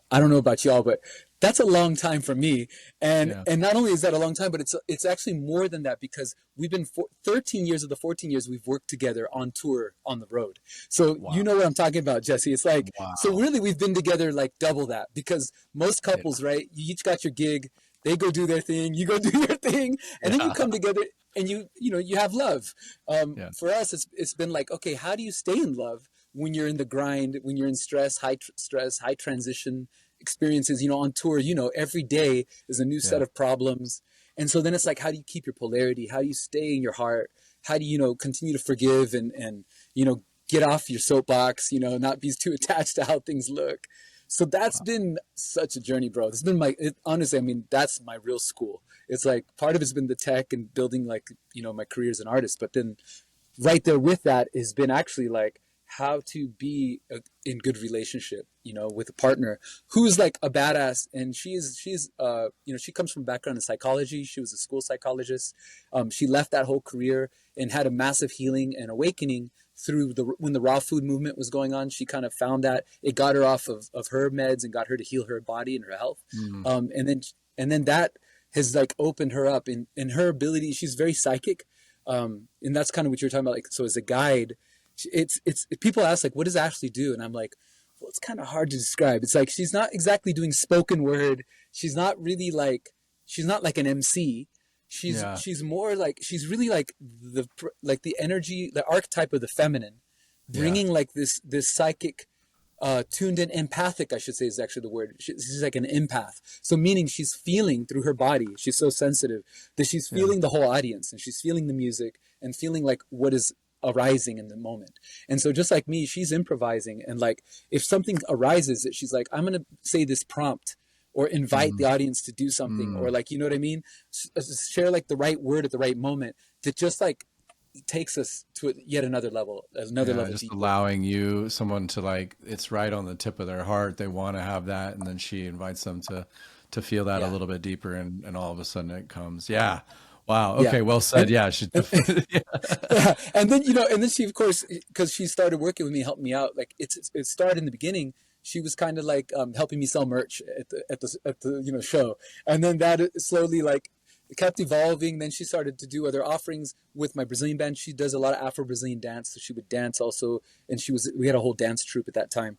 I don't know about y'all, but that's a long time for me. And yeah. and not only is that a long time, but it's actually more than that, because we've been 13 years of the 14 years we've worked together on tour on the road. So you Wow. know what I'm talking about, Jesse. It's like, so Wow. really we've been together like double that, because most Yeah. couples, right? You each got your gig, they go do their thing, you go do your thing, and then you Yeah. come together and you have love. Yeah. For us, it's been like, okay, how do you stay in love when you're in the grind, when you're in stress, stress, high transition experiences, on tour, every day is a new set Yeah. of problems. And so then it's like, how do you keep your polarity? How do you stay in your heart? How do you, continue to forgive and, get off your soapbox, not be too attached to how things look. So that's Wow. been such a journey, bro. It's been honestly, I mean, that's my real school. It's like part of it's been the tech and building like, my career as an artist, but then right there with that has been actually like how to be in good relationship, you know, with a partner who's like a badass. And you know, she comes from a background in psychology. She was a school psychologist. She left that whole career and had a massive healing and awakening through when the raw food movement was going on. She kind of found that it got her off of her meds and got her to heal her body and her health. Mm. And then that has like opened her up in her ability. She's very psychic. And that's kind of what you're talking about. Like, so as a guide, it's people ask like, what does Ashley do? And I'm like, well, it's kind of hard to describe. It's like, she's not exactly doing spoken word. She's not like an MC. She's more like, she's really like the energy, the archetype of the feminine, bringing like this psychic, tuned in, empathic, I should say, is actually the word. She's like an empath. So meaning she's feeling through her body. She's so sensitive that she's feeling the whole audience, and she's feeling the music and feeling like what is arising in the moment. And so just like me, she's improvising. And like, if something arises that she's like, I'm going to say this prompt or invite the audience to do something, or like, you know what I mean? Share like the right word at the right moment that just like takes us to yet another level Just deeper. allowing someone to like, it's right on the tip of their heart. They want to have that. And then she invites them to feel that a little bit deeper. And all of a sudden it comes. Yeah. Wow. Okay. Yeah. Well said. Yeah. She, Yeah. And then, you know, and then she, of course, because she started working with me, helped me out. Like it started in the beginning. She was kind of like helping me sell merch at the you know, show. And then that slowly like it kept evolving. Then she started to do other offerings with my Brazilian band. She does a lot of Afro-Brazilian dance. So she would dance also. And we had a whole dance troupe at that time.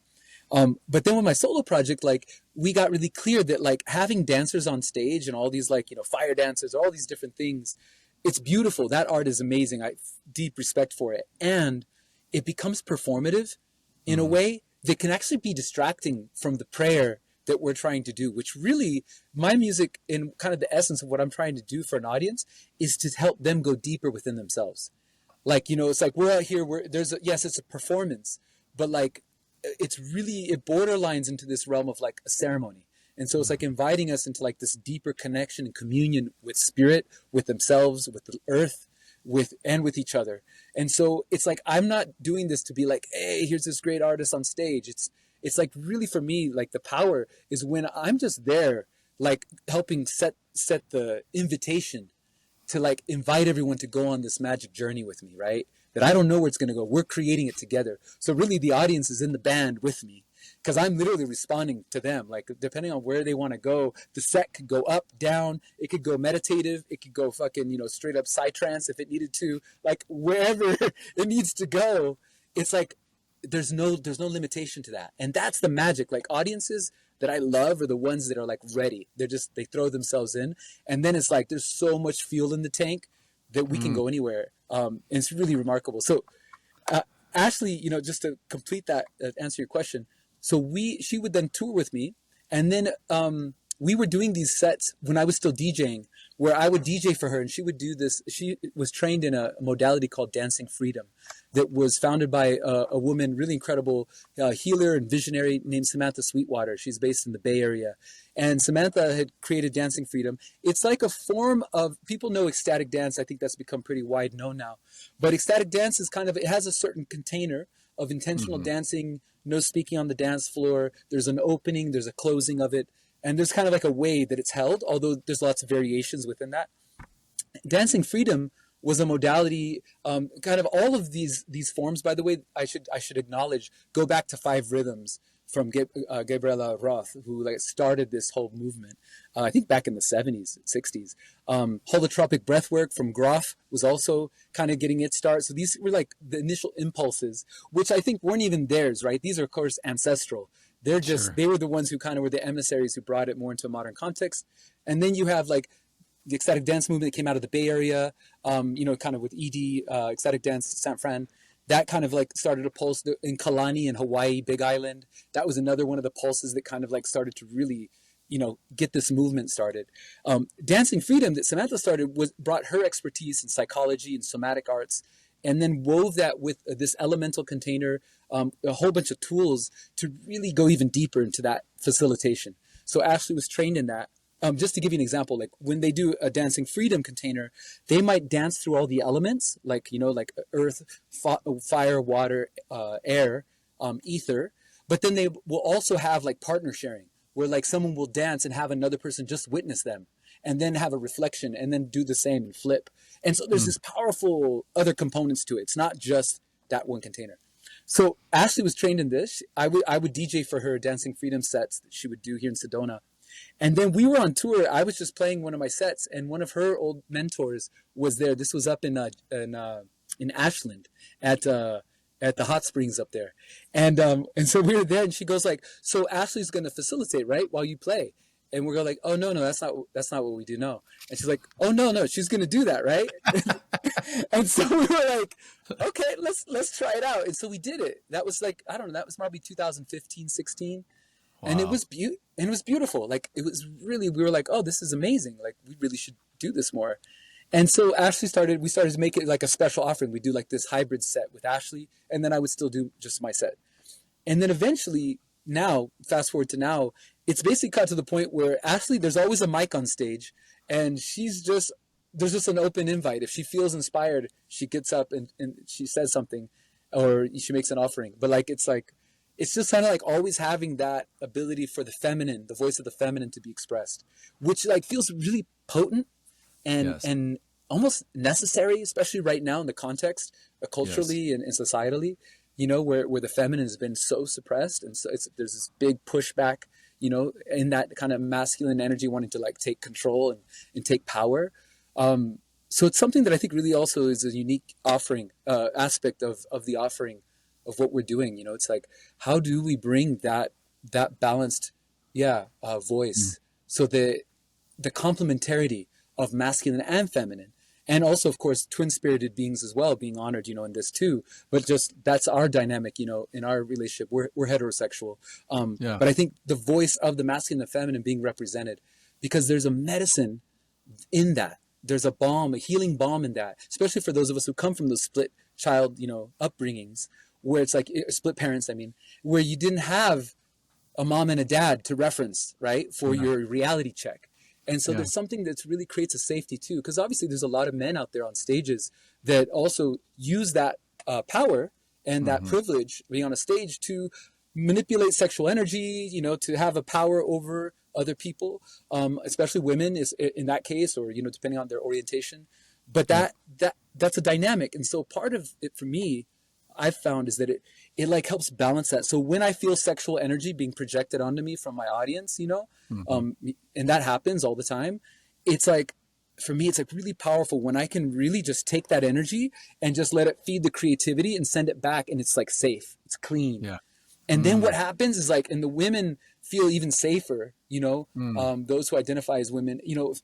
But then with my solo project, like we got really clear that like having dancers on stage and all these like, you know, fire dancers, all these different things, it's beautiful. That art is amazing. I deep respect for it. And it becomes performative in a way that can actually be distracting from the prayer that we're trying to do, which really my music in kind of the essence of what I'm trying to do for an audience is to help them go deeper within themselves. Like, you know, it's like, we're out here, yes, it's a performance, but like, it borderlines into this realm of like a ceremony. And so it's like inviting us into like this deeper connection and communion with spirit, with themselves, with the earth, with each other. And so it's like, I'm not doing this to be like, hey, here's this great artist on stage. It's like really for me, like the power is when I'm just there, like helping set the invitation to like invite everyone to go on this magic journey with me, right? That I don't know where it's going to go. We're creating it together. So really the audience is in the band with me because I'm literally responding to them. Like depending on where they want to go, the set could go up, down. It could go meditative. It could go fucking, you know, straight up psytrance if it needed to, like wherever it needs to go. It's like, there's no limitation to that. And that's the magic. Like audiences that I love are the ones that are like ready. They throw themselves in. And then it's like, there's so much fuel in the tank that we can go anywhere. And it's really remarkable. So Ashley, you know, just to complete that, answer your question. So she would then tour with me. And then we were doing these sets when I was still DJing, where I would DJ for her and she would do this. She was trained in a modality called Dancing Freedom that was founded by a woman, really incredible healer and visionary named Samantha Sweetwater. She's based in the Bay Area. And Samantha had created Dancing Freedom. It's like a form of, people know ecstatic dance. I think that's become pretty wide known now. But ecstatic dance is kind of, it has a certain container of intentional dancing, no speaking on the dance floor. There's an opening, there's a closing of it. And there's kind of like a way that it's held, although there's lots of variations within that. Dancing Freedom was a modality, kind of all of these forms, by the way, I should acknowledge, go back to 5 rhythms from Gabriela Roth, who like started this whole movement, I think back in the 70s, 60s. Holotropic breathwork from Groff was also kind of getting its start. So these were like the initial impulses, which I think weren't even theirs, right? These are, of course, ancestral. They're just, they were the ones who kind of were the emissaries who brought it more into a modern context. And then you have like the ecstatic dance movement that came out of the Bay Area, you know, kind of with ED, ecstatic dance, San Fran. That kind of like started a pulse in Kalani in Hawaii, Big Island. That was another one of the pulses that kind of like started to really, you know, get this movement started. Dancing Freedom that Samantha started brought her expertise in psychology and somatic arts, and then wove that with this elemental container, a whole bunch of tools to really go even deeper into that facilitation. So Ashley was trained in that. just to give you an example, like when they do a dancing freedom container, they might dance through all the elements, like, like earth, fire, water, air, ether. But then they will also have like partner sharing, where like someone will dance and have another person just witness them, and then have a reflection, and then do the same and flip. And so there's Mm. this powerful other components to it. It's not just that one container. So Ashley was trained in this. I would DJ for her dancing freedom sets that she would do here in Sedona. And then we were on tour. I was just playing one of my sets, and one of her old mentors was there. This was up in Ashland at the hot springs up there, and so we were there, and she goes like, "So Ashley's going to facilitate, right, while you play?" And we're like, "Oh no, that's not what we do, no." And she's like, "Oh no, she's going to do that, right?" And so we were like, "Okay, let's try it out." And so we did it. That was like, I don't know, that was probably 2015, 16. And it Wow. was beautiful. Like, it was really, we were like, "Oh, this is amazing. Like, we really should do this more." And so we started to make it like a special offering. We do like this hybrid set with Ashley, and then I would still do just my set. And then eventually, now, fast forward to now, it's basically got to the point where Ashley, there's always a mic on stage, and there's just an open invite. If she feels inspired, she gets up and she says something, or she makes an offering. But it's just kind of like always having that ability for the voice of the feminine to be expressed, which like feels really potent and Yes. and almost necessary, especially right now in the context, Yes. culturally and societally, where the feminine has been so suppressed, and so there's this big pushback, in that kind of masculine energy wanting to like take control and take power. So it's something that I think really also is a unique offering aspect of the offering of what we're doing. It's like, how do we bring that balanced, Mm. voice, so the complementarity of masculine and feminine, and also of course twin spirited beings as well being honored, in this too. But just that's our dynamic, in our relationship. We're heterosexual, Yeah. but I think the voice of the masculine and feminine being represented, because there's a medicine in that. There's a healing balm in that, especially for those of us who come from those split child, upbringings, where it's like split parents. I mean, where you didn't have a mom and a dad to reference, right, for Yeah. your reality check. And so Yeah. there's something that's really creates a safety too, because obviously there's a lot of men out there on stages that also use that power and that Hmm. privilege being on a stage to manipulate sexual energy, to have a power over other people, especially women is in that case, or depending on their orientation. But Yeah. that's a dynamic, and so part of it for me, I've found, is that it like helps balance that. So when I feel sexual energy being projected onto me from my audience, Hmm. and that happens all the time, it's like, for me, it's like really powerful when I can really just take that energy and just let it feed the creativity and send it back, and it's like safe, it's clean. Yeah. And then what Mm. happens is like, and the women feel even safer, Mm. those who identify as women,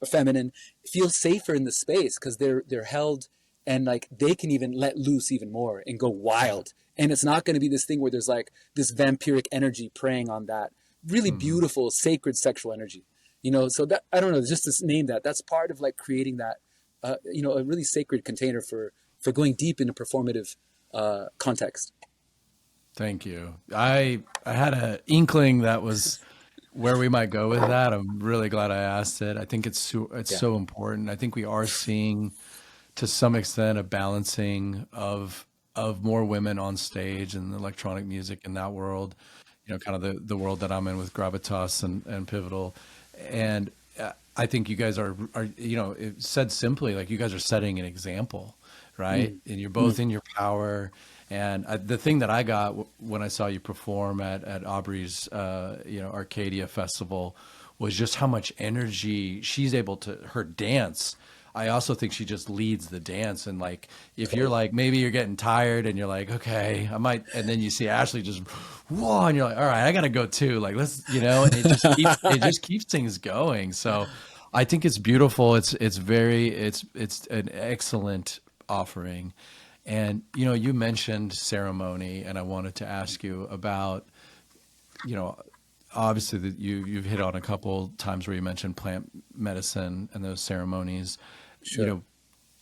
feminine, feel safer in the space because they're held, and like they can even let loose even more and go Yeah. wild. And it's not going to be this thing where there's like this vampiric energy preying on that really Hmm. beautiful, sacred sexual energy. So that, I don't know, just to name that, that's part of like creating that, a really sacred container for going deep into performative context. Thank you. I had an inkling that was where we might go with that. I'm really glad I asked it. I think it's Yeah. so important. I think we are seeing to some extent a balancing of more women on stage and electronic music in that world. Kind of the world that I'm in with Gravitas and Pivotal. And I think you guys are it said simply, like, you guys are setting an example, right? Mm. And you're Mm. both in your power. And the thing that I got when I saw you perform at Aubrey's, Arcadia Festival, was just how much energy she's able to, her dance. I also think she just leads the dance. And like, if you're Totally. like, maybe you're getting tired and you're like, okay, I might, and then you see Ashley just, whoa, and you're like, all right, I gotta go too. Like, and it just keeps things going. So I think it's beautiful. It's an excellent offering. And you mentioned ceremony, and I wanted to ask you about, you know, obviously that you've hit on a couple times where you mentioned plant medicine and those ceremonies. You Sure. know,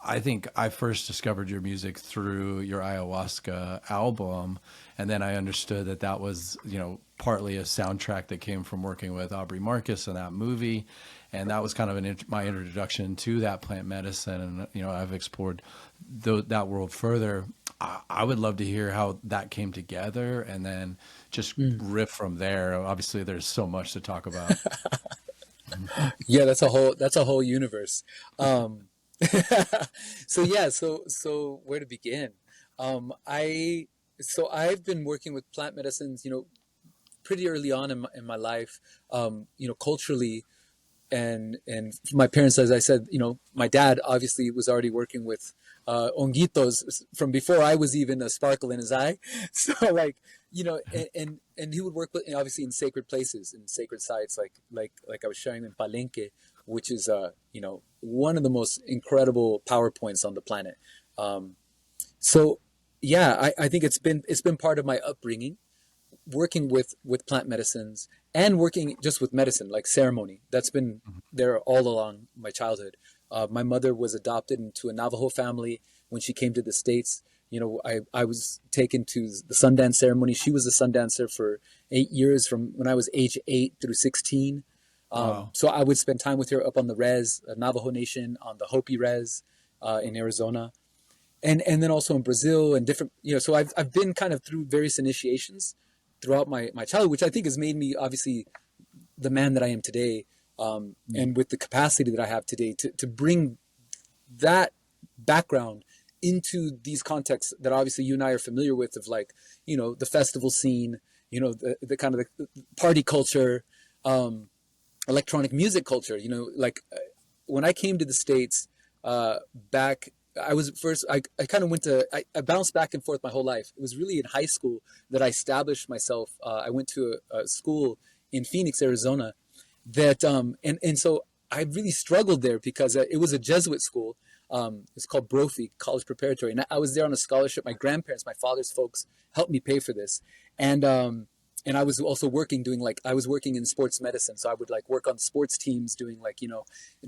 I think I first discovered your music through your ayahuasca album, and then I understood that that was, partly a soundtrack that came from working with Aubrey Marcus in that movie, and that was kind of my introduction to that plant medicine. And I've explored that world further. I would love to hear how that came together, and then just Mm. riff from there. Obviously, there's so much to talk about. Yeah, that's a whole universe. Um, so yeah, so where to begin? I so I've been working with plant medicines, pretty early on in my life. Culturally, and my parents, as I said, my dad obviously was already working with onguitos from before I was even a sparkle in his eye. So like, and he would work with, obviously, in sacred places, in sacred sites, like I was sharing in Palenque, which is one of the most incredible power points on the planet. Um, so yeah, I think it's been part of my upbringing, working with plant medicines and working just with medicine, like ceremony. That's been there all along my childhood. My mother was adopted into a Navajo family when she came to the States. I was taken to the Sundance ceremony. She was a Sundancer for 8 years, from when I was age 8 through 16. Wow. So I would spend time with her up on the res, Navajo Nation, on the Hopi res in Arizona, and then also in Brazil and different, so I've been kind of through various initiations throughout my childhood, which I think has made me obviously the man that I am today, and with the capacity that I have today to bring that background into these contexts that obviously you and I are familiar with, of like, the festival scene, the kind of the party culture, electronic music culture, like when I came to the States back, I was first, I kind of I bounced back and forth my whole life. It was really in high school that I established myself. I went to a school in Phoenix, Arizona, that, and so I really struggled there because it was a Jesuit school. It's called Brophy College Preparatory. And I was there on a scholarship. My grandparents, my father's folks, helped me pay for this. And I was also I was working in sports medicine. So I would like work on sports teams, doing like,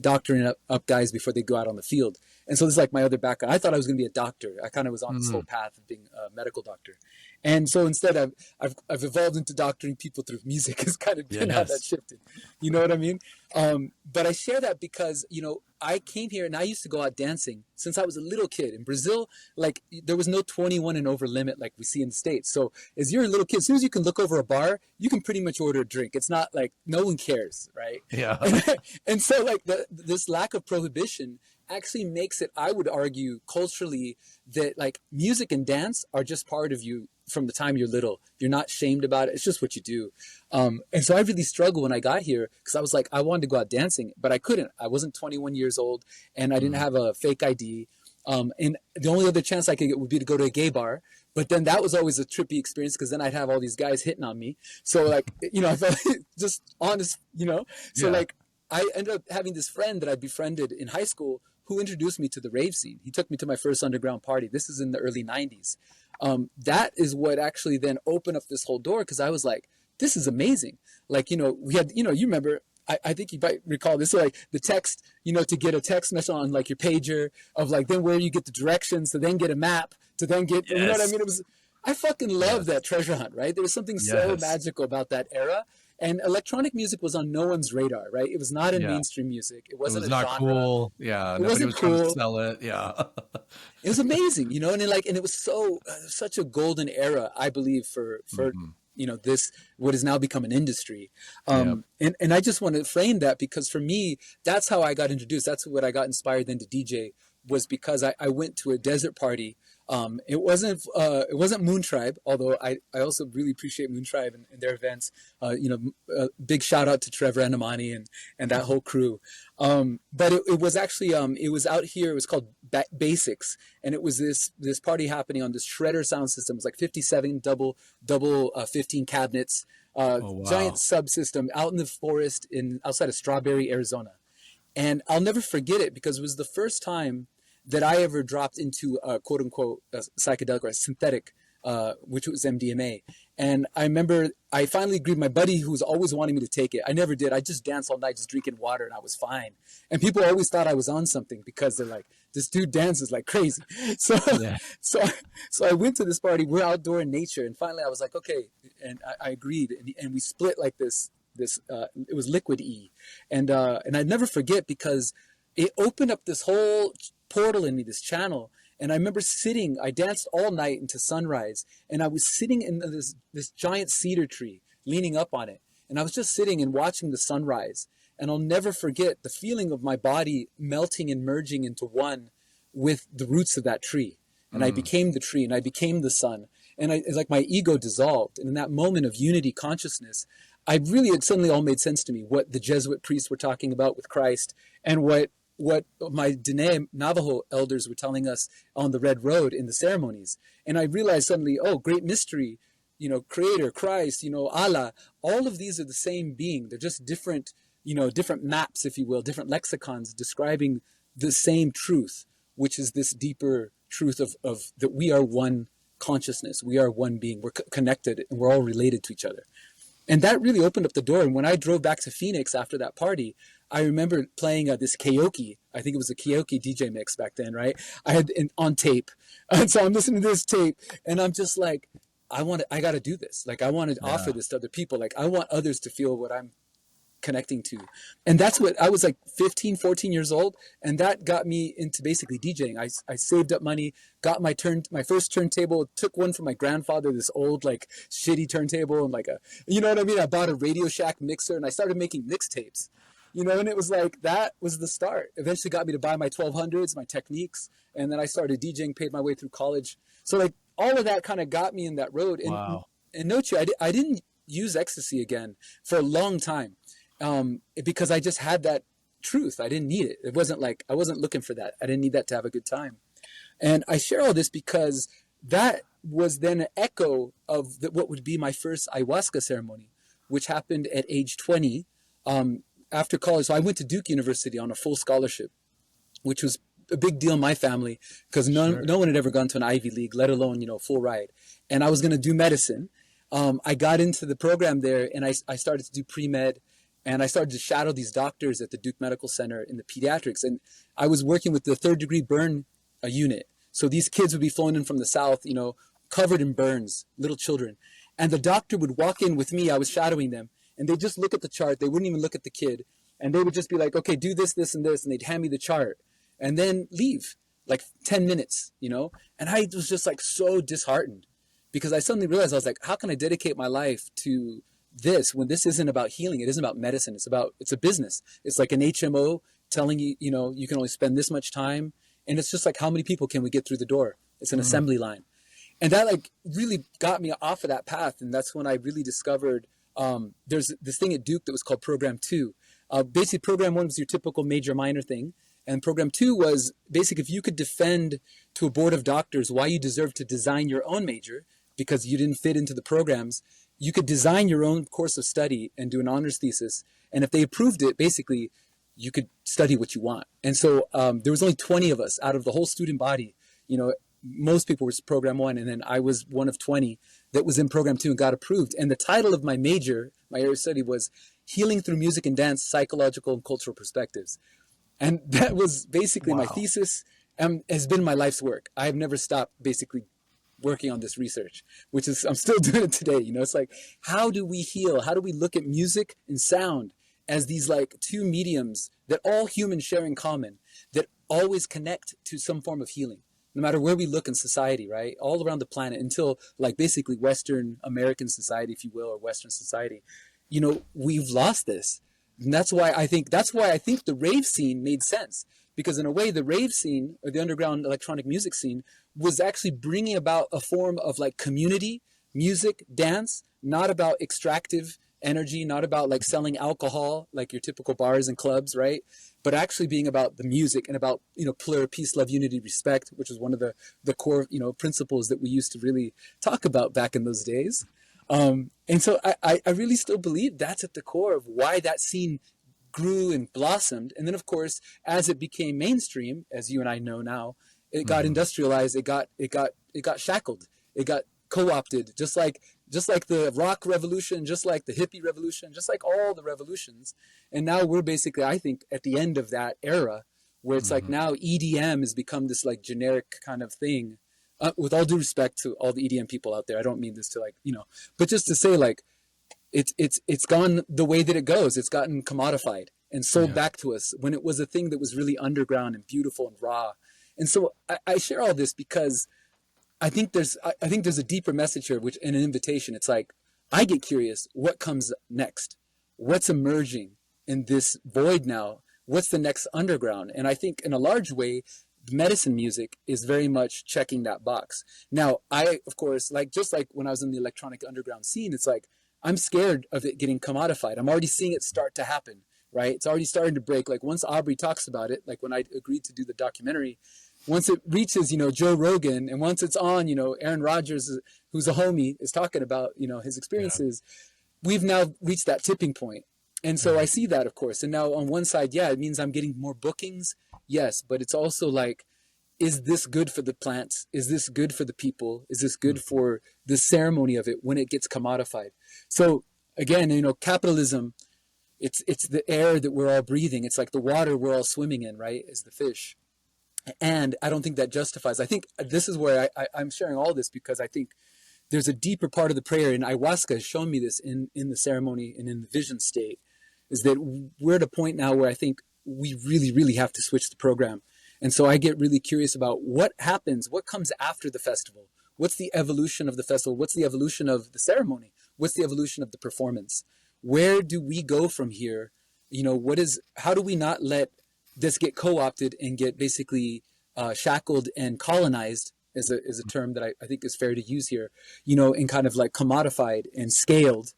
doctoring up guys before they go out on the field. And so this is like my other background. I thought I was going to be a doctor. I kind of was on this whole path of being a medical doctor. And so instead I've evolved into doctoring people through music. Has kind of been how that Yes. shifted. You know what I mean? But I share that because, I came here and I used to go out dancing since I was a little kid. In Brazil, like there was no 21 and over limit like we see in the States. So as you're a little kid, as soon as you can look over a bar, you can pretty much order a drink. It's not like no one cares, right? Yeah. And so like this lack of prohibition actually makes it, I would argue, culturally, that like music and dance are just part of you from the time you're little. You're not shamed about it. It's just what you do. And so I really struggled when I got here because I was like, I wanted to go out dancing, but I couldn't. I wasn't 21 years old and I didn't have a fake ID. And the only other chance I could get would be to go to a gay bar. But then that was always a trippy experience because then I'd have all these guys hitting on me. So like, I felt just honest, So Yeah. like I ended up having this friend that I befriended in high school who introduced me to the rave scene. He took me to my first underground party. This is in the early 90s. That is what actually then opened up this whole door because I was like, this is amazing. Like, we had, you remember, I think you might recall this, like the text, to get a text message on like your pager of like, then where you get the directions to then get a map to then get, you know what I Yes. mean? I fucking love Yes. that treasure hunt, right? There was something so Yes. magical about that era. And electronic music was on no one's radar, right? It was not in Yeah. mainstream music. It It wasn't was a not genre. cool. Yeah. It Nobody wasn't was trying to cool. sell it. Yeah. It was amazing, and and it was so such a golden era, I believe, for Hmm. this, what has now become an industry. Yeah. And I just want to frame that because for me, that's how I got introduced. That's what I got inspired then to DJ, was because I went to a desert party. It wasn't Moon Tribe, although I also really appreciate Moon Tribe and their events. Big shout out to Trevor Anamani and that whole crew. But it was actually it was out here. It was called Basics, and it was this party happening on this shredder sound system. It was like 57 double 15 cabinets, Oh, giant wow. subsystem out in the forest outside of Strawberry, Arizona. And I'll never forget it because it was the first time that I ever dropped into a quote unquote a psychedelic or a synthetic which was MDMA. And I remember I finally agreed. My buddy, who was always wanting me to take it, I never did. I just danced all night, just drinking water, and I was fine. And people always thought I was on something because they're like, this dude dances like crazy. So, Yeah. so, so I went to this party. We're outdoor in nature, and finally I was like, okay, and I agreed, and we split like this. It was liquid E, and I'd never forget because it opened up this whole portal in me, this channel. And I remember I danced all night into sunrise, and I was sitting in this giant cedar tree, leaning up on it. And I was just sitting and watching the sunrise. And I'll never forget the feeling of my body melting and merging into one with the roots of that tree. And I became the tree, and I became the sun. And it's like my ego dissolved. And in that moment of unity consciousness, it suddenly all made sense to me, what the Jesuit priests were talking about with Christ, and what my Diné Navajo elders were telling us on the Red Road in the ceremonies. And I realized suddenly, oh, great mystery, Creator, Christ, Allah, all of these are the same being. They're just different, different maps, if you will, different lexicons describing the same truth, which is this deeper truth of that we are one consciousness. We are one being. We're connected, and we're all related to each other. And that really opened up the door. And when I drove back to Phoenix after that party, I remember playing this karaoke. I think it was a karaoke DJ mix back then, right? I had on tape. And so I'm listening to this tape, and I'm just like, I got to do this. Like, I want to offer this to other people. Like, I want others to feel what I'm connecting to. And that's what I was like 15, 14 years old. And that got me into basically DJing. I saved up money, got my first turntable, took one from my grandfather, this old like shitty turntable, and like you know what I mean? I bought a Radio Shack mixer, and I started making mixtapes, and it was like, that was the start. Eventually got me to buy my 1200s, my Techniques. And then I started DJing, paid my way through college. So like all of that kind of got me in that road. And, Wow. and note you, I didn't use ecstasy again for a long time. Because I just had that truth. I didn't need it. It wasn't like, I wasn't looking for that. I didn't need that to have a good time. And I share all this because that was then an echo of what would be my first ayahuasca ceremony, which happened at age 20 after college. So I went to Duke University on a full scholarship, which was a big deal in my family because no one had ever gone to an Ivy League, let alone, full ride. And I was going to do medicine. I got into the program there, and I started to do pre-med. And I started to shadow these doctors at the Duke Medical Center in the pediatrics. And I was working with the 3rd-degree burn unit. So these kids would be flown in from the South, covered in burns, little children. And the doctor would walk in with me. I was shadowing them. And they'd just look at the chart. They wouldn't even look at the kid. And they would just be like, okay, do this, this, and this. And they'd hand me the chart. And then leave, like 10 minutes, And I was just like so disheartened because I suddenly realized, I was like, how can I dedicate my life to this when this isn't about healing? It isn't about medicine. It's a business. It's like an HMO telling you, you can only spend this much time. And it's just like, how many people can we get through the door? It's an assembly line. And that like really got me off of that path. And that's when I really discovered, there's this thing at Duke that was called Program 2. Basically Program 1 was your typical major minor thing. And Program 2 was basically if you could defend to a board of doctors why you deserve to design your own major because you didn't fit into the programs, you could design your own course of study and do an honors thesis. And if they approved it, basically, you could study what you want. And so there was only 20 of us out of the whole student body. Most people were Program 1, and then I was one of 20 that was in Program 2 and got approved. And the title of my major, my area of study, was Healing Through Music and Dance, Psychological and Cultural Perspectives. And that was basically my thesis, has been my life's work. I have never stopped basically working on this research, which is, I'm still doing it today. It's like, how do we heal? How do we look at music and sound as these like two mediums that all humans share in common, that always connect to some form of healing, no matter where we look in society, right? All around the planet until like basically Western American society, if you will, or Western society, we've lost this. And that's why I think the rave scene made sense, because in a way the rave scene or the underground electronic music scene was actually bringing about a form of like community, music, dance, not about extractive energy, not about like selling alcohol, like your typical bars and clubs, right? But actually being about the music and about, plur, peace, love, unity, respect, which is one of the core, principles that we used to really talk about back in those days. And so I really still believe that's at the core of why that scene grew and blossomed. And then of course, as it became mainstream, as you and I know now, it got industrialized, it got shackled, it got co-opted, just like the rock revolution, just like the hippie revolution, just like all the revolutions. And now we're basically, I think, at the end of that era, where it's like Mm-hmm. now EDM has become this like generic kind of thing. With all due respect to all the EDM people out there, I don't mean this to like, but just to say like it's gone the way that it goes. It's gotten commodified and sold Yeah. back to us when it was a thing that was really underground and beautiful and raw. And so I share all this because I think there's a deeper message here, which in an invitation, it's like I get curious, what comes next? What's emerging in this void now? What's the next underground? And I think in a large way, medicine music is very much checking that box. Now, I, of course, like just like when I was in the electronic underground scene, it's like I'm scared of it getting commodified. I'm already seeing it start to happen, right? It's already starting to break. Like once Aubrey talks about it, like when I agreed to do the documentary, once it reaches, Joe Rogan, and once it's on, Aaron Rodgers, who's a homie, is talking about, his Yeah. experiences, we've now reached that tipping point. And so I Right. see that, of course. And now on one side, yeah, it means I'm getting more bookings. Yes. But it's also like, is this good for the plants? Is this good for the people? Is this good Mm-hmm. for the ceremony of it when it gets commodified? So again, capitalism, it's the air that we're all breathing. It's like the water we're all swimming in, right? Is the fish. And I don't think that justifies. I think this is where I'm sharing all this because I think there's a deeper part of the prayer, and ayahuasca has shown me this in the ceremony and in the vision state, is that we're at a point now where I think we really, really have to switch the program. And so I get really curious about what happens, what comes after the festival. What's the evolution of the festival? What's the evolution of the ceremony? What's the evolution of the performance? Where do we go from here? How do we not let this get co-opted and get basically shackled and colonized is a term that I think is fair to use here, and kind of like commodified and scaled,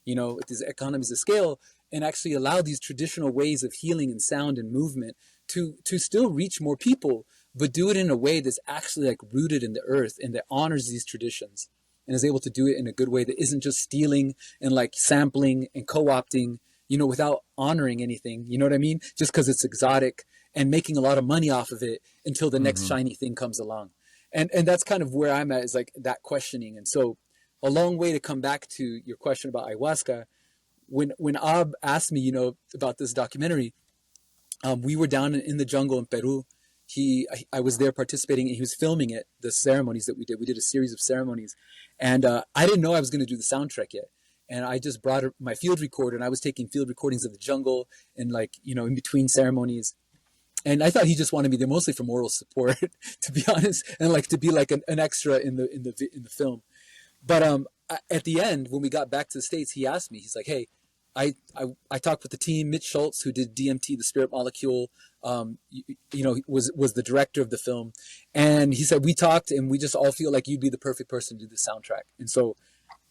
with these economies of scale, and actually allow these traditional ways of healing and sound and movement to still reach more people, but do it in a way that's actually like rooted in the earth and that honors these traditions and is able to do it in a good way that isn't just stealing and like sampling and co-opting, without honoring anything, you know what I mean? Just because it's exotic and making a lot of money off of it until the next Mm-hmm. shiny thing comes along. And that's kind of where I'm at, is like that questioning. And so a long way to come back to your question about ayahuasca. When Ab asked me, about this documentary, we were down in the jungle in Peru. I was there participating, and he was filming it, the ceremonies that we did. We did a series of ceremonies, and I didn't know I was going to do the soundtrack yet. And I just brought my field recorder, and I was taking field recordings of the jungle and like, in between ceremonies. And I thought he just wanted me there mostly for moral support, to be honest, and like to be like an extra in the film. But at the end, when we got back to the States, he asked me, he's like, hey, I talked with the team. Mitch Schultz, who did DMT, the Spirit Molecule, was the director of the film. And he said, we talked and we just all feel like you'd be the perfect person to do the soundtrack. And so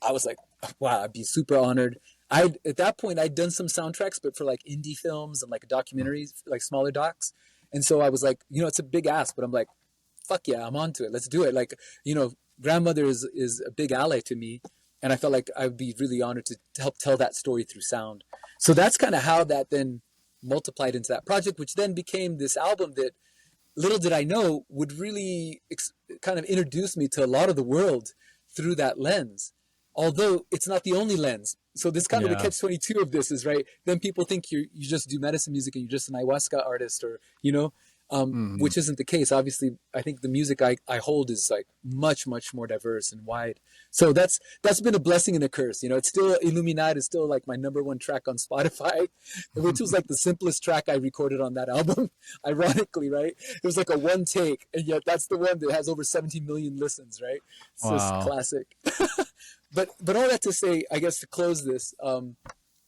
I was like, wow, I'd be super honored. At that point, I'd done some soundtracks, but for like indie films and like documentaries, like smaller docs. And so I was like, it's a big ask, but I'm like, fuck yeah, I'm onto it. Let's do it. Like, grandmother is a big ally to me. And I felt like I'd be really honored to help tell that story through sound. So that's kind of how that then multiplied into that project, which then became this album that little did I know would really kind of introduce me to a lot of the world through that lens. Although it's not the only lens. So this kind of the Yeah. catch-22 of this is, right, then people think you just do medicine music and you're just an ayahuasca artist, or, Mm-hmm. which isn't the case. Obviously, I think the music I hold is like much, much more diverse and wide. So that's been a blessing and a curse. It's still Illuminati is still like my number one track on Spotify, which was like the simplest track I recorded on that album. Ironically, right? It was like a one take, and yet that's the one that has over 17 million listens, right? It's just Wow. classic. But all that to say, I guess to close this,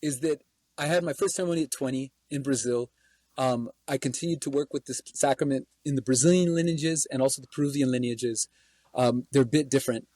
is that I had my first ceremony at 20 in Brazil. I continued to work with this sacrament in the Brazilian lineages and also the Peruvian lineages. They're a bit different.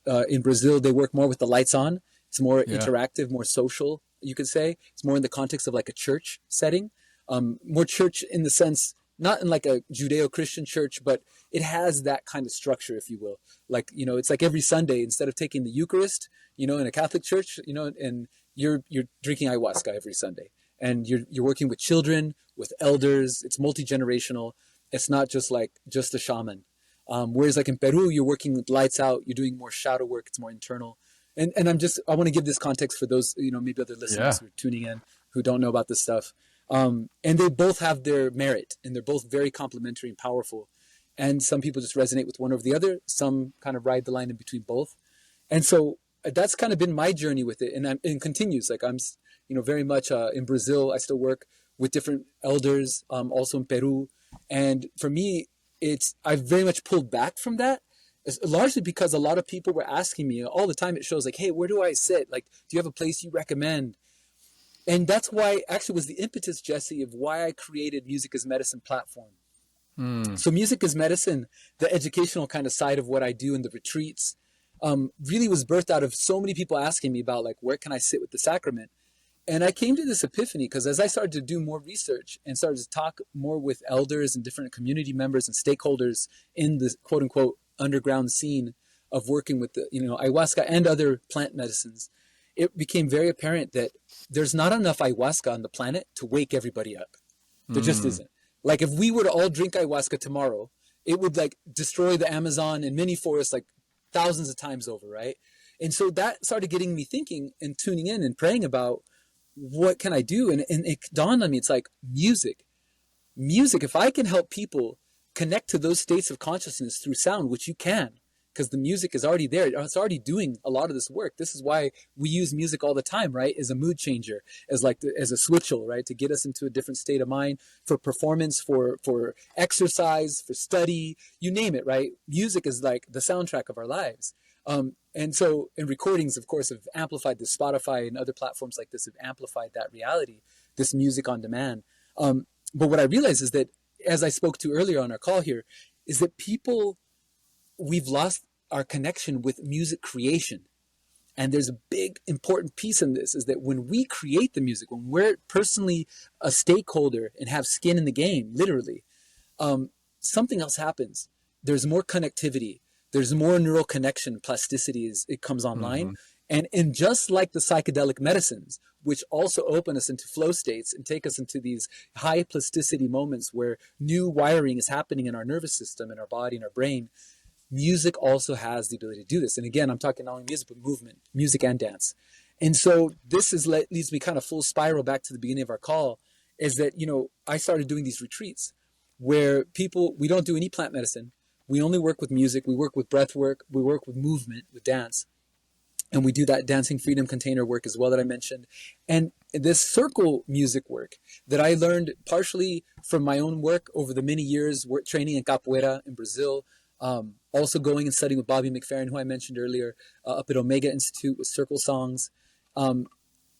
In Brazil, they work more with the lights on. It's more Yeah. interactive, more social, you could say. It's more in the context of like a church setting. More church in the sense, not in like a Judeo-Christian church, but it has that kind of structure, if you will. Like, it's like every Sunday, instead of taking the Eucharist, in a Catholic church, and you're drinking ayahuasca every Sunday. And you're working with children, with elders. It's multi-generational. It's not just like just a shaman. Whereas like in Peru, you're working with lights out, you're doing more shadow work, it's more internal. And I want to give this context for those, maybe other listeners Yeah. who are tuning in who don't know about this stuff. And they both have their merit, and they're both very complementary and powerful. And some people just resonate with one over the other. Some kind of ride the line in between both. And so that's kind of been my journey with it. And it continues. Like I'm, very much in Brazil. I still work with different elders, also in Peru. And for me, I've very much pulled back from that. It's largely because a lot of people were asking me all the time. It shows like, hey, where do I sit? Like, do you have a place you recommend? And that's why actually was the impetus, Jesse, of why I created Music as Medicine platform. So Music as Medicine, the educational kind of side of what I do in the retreats, really was birthed out of so many people asking me about like, where can I sit with the sacrament? And I came to this epiphany because as I started to do more research and started to talk more with elders and different community members and stakeholders in the quote unquote underground scene of working with the, ayahuasca and other plant medicines, it became very apparent that there's not enough ayahuasca on the planet to wake everybody up. There just isn't. Like if we were to all drink ayahuasca tomorrow, it would like destroy the Amazon and many forests like thousands of times over, right? And so that started getting me thinking and tuning in and praying about what can I do? And it dawned on me, it's like music, if I can help people connect to those states of consciousness through sound, which you can, because the music is already there. It's already doing a lot of this work. This is why we use music all the time, right? As a mood changer, as a switchel, right? To get us into a different state of mind for performance, for exercise, for study, you name it, right? Music is like the soundtrack of our lives. And so, and recordings, of course, have amplified this. Spotify and other platforms like this have amplified that reality, this music on demand. But what I realized is that, as I spoke to earlier on our call here, is that we've lost our connection with music creation. And there's a big important piece in this, is that when we create the music, when we're personally a stakeholder and have skin in the game, literally, something else happens. There's more connectivity. There's more neural connection, plasticity as it comes online. And just like the psychedelic medicines, which also open us into flow states and take us into these high plasticity moments where new wiring is happening in our nervous system, in our body, in our brain, music also has the ability to do this. And again, I'm talking not only music, but movement, music and dance. And so this leads me kind of full spiral back to the beginning of our call, is that, I started doing these retreats where we don't do any plant medicine. We only work with music. We work with breath work. We work with movement, with dance. And we do that dancing freedom container work as well that I mentioned. And this circle music work that I learned partially from my own work over the many years, training in capoeira in Brazil, also going and studying with Bobby McFerrin, who I mentioned earlier, up at Omega Institute with circle songs. And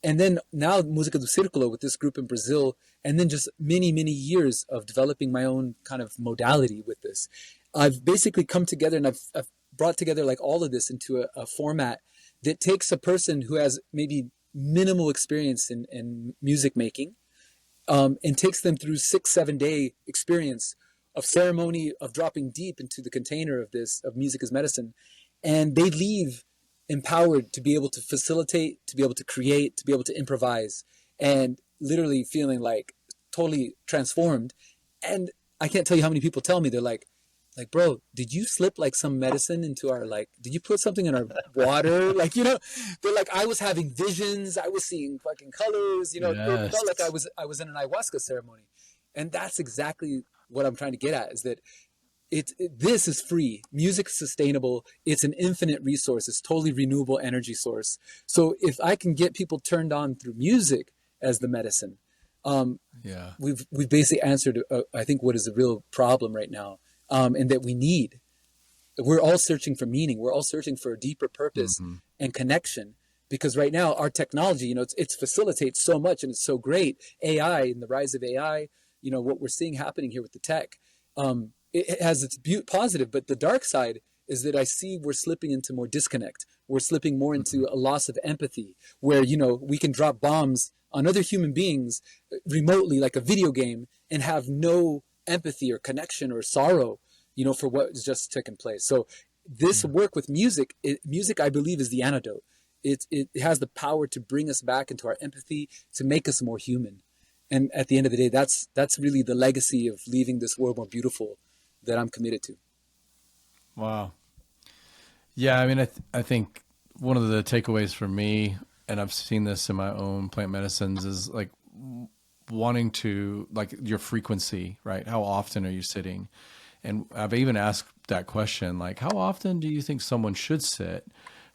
then now Música do Círculo with this group in Brazil, and then just many, many years of developing my own kind of modality with this. I've basically come together and I've brought together like all of this into a format that takes a person who has maybe minimal experience in music making, and takes them through 6-7 day experience of ceremony, of dropping deep into the container of music as medicine. And they leave empowered to be able to facilitate, to be able to create, to be able to improvise, and literally feeling like totally transformed. And I can't tell you how many people tell me, they're like, bro, did you slip like some medicine into our, did you put something in our water? They're like, I was having visions. I was seeing fucking colors, It felt like I was in an ayahuasca ceremony. And that's exactly what I'm trying to get at, is that this is free. Music is sustainable. It's an infinite resource. It's totally renewable energy source. So if I can get people turned on through music as the medicine, we've basically answered, I think, what is the real problem right now. And that we need. We're all searching for meaning. We're all searching for a deeper purpose and connection, because right now our technology, it facilitates so much and it's so great. AI and the rise of AI, what we're seeing happening here with the tech, it has its positive, but the dark side is that I see we're slipping into more disconnect. We're slipping more into a loss of empathy, where, we can drop bombs on other human beings remotely, like a video game, and have no empathy or connection or sorrow, for what has just taken place. So this work with music, I believe, is the antidote. It has the power to bring us back into our empathy, to make us more human. And at the end of the day, that's really the legacy of leaving this world more beautiful that I'm committed to. Wow. Yeah, I mean, I think one of the takeaways for me, and I've seen this in my own plant medicines, is like wanting to, like, your frequency, right? How often are you sitting? And I've even asked that question, like, how often do you think someone should sit?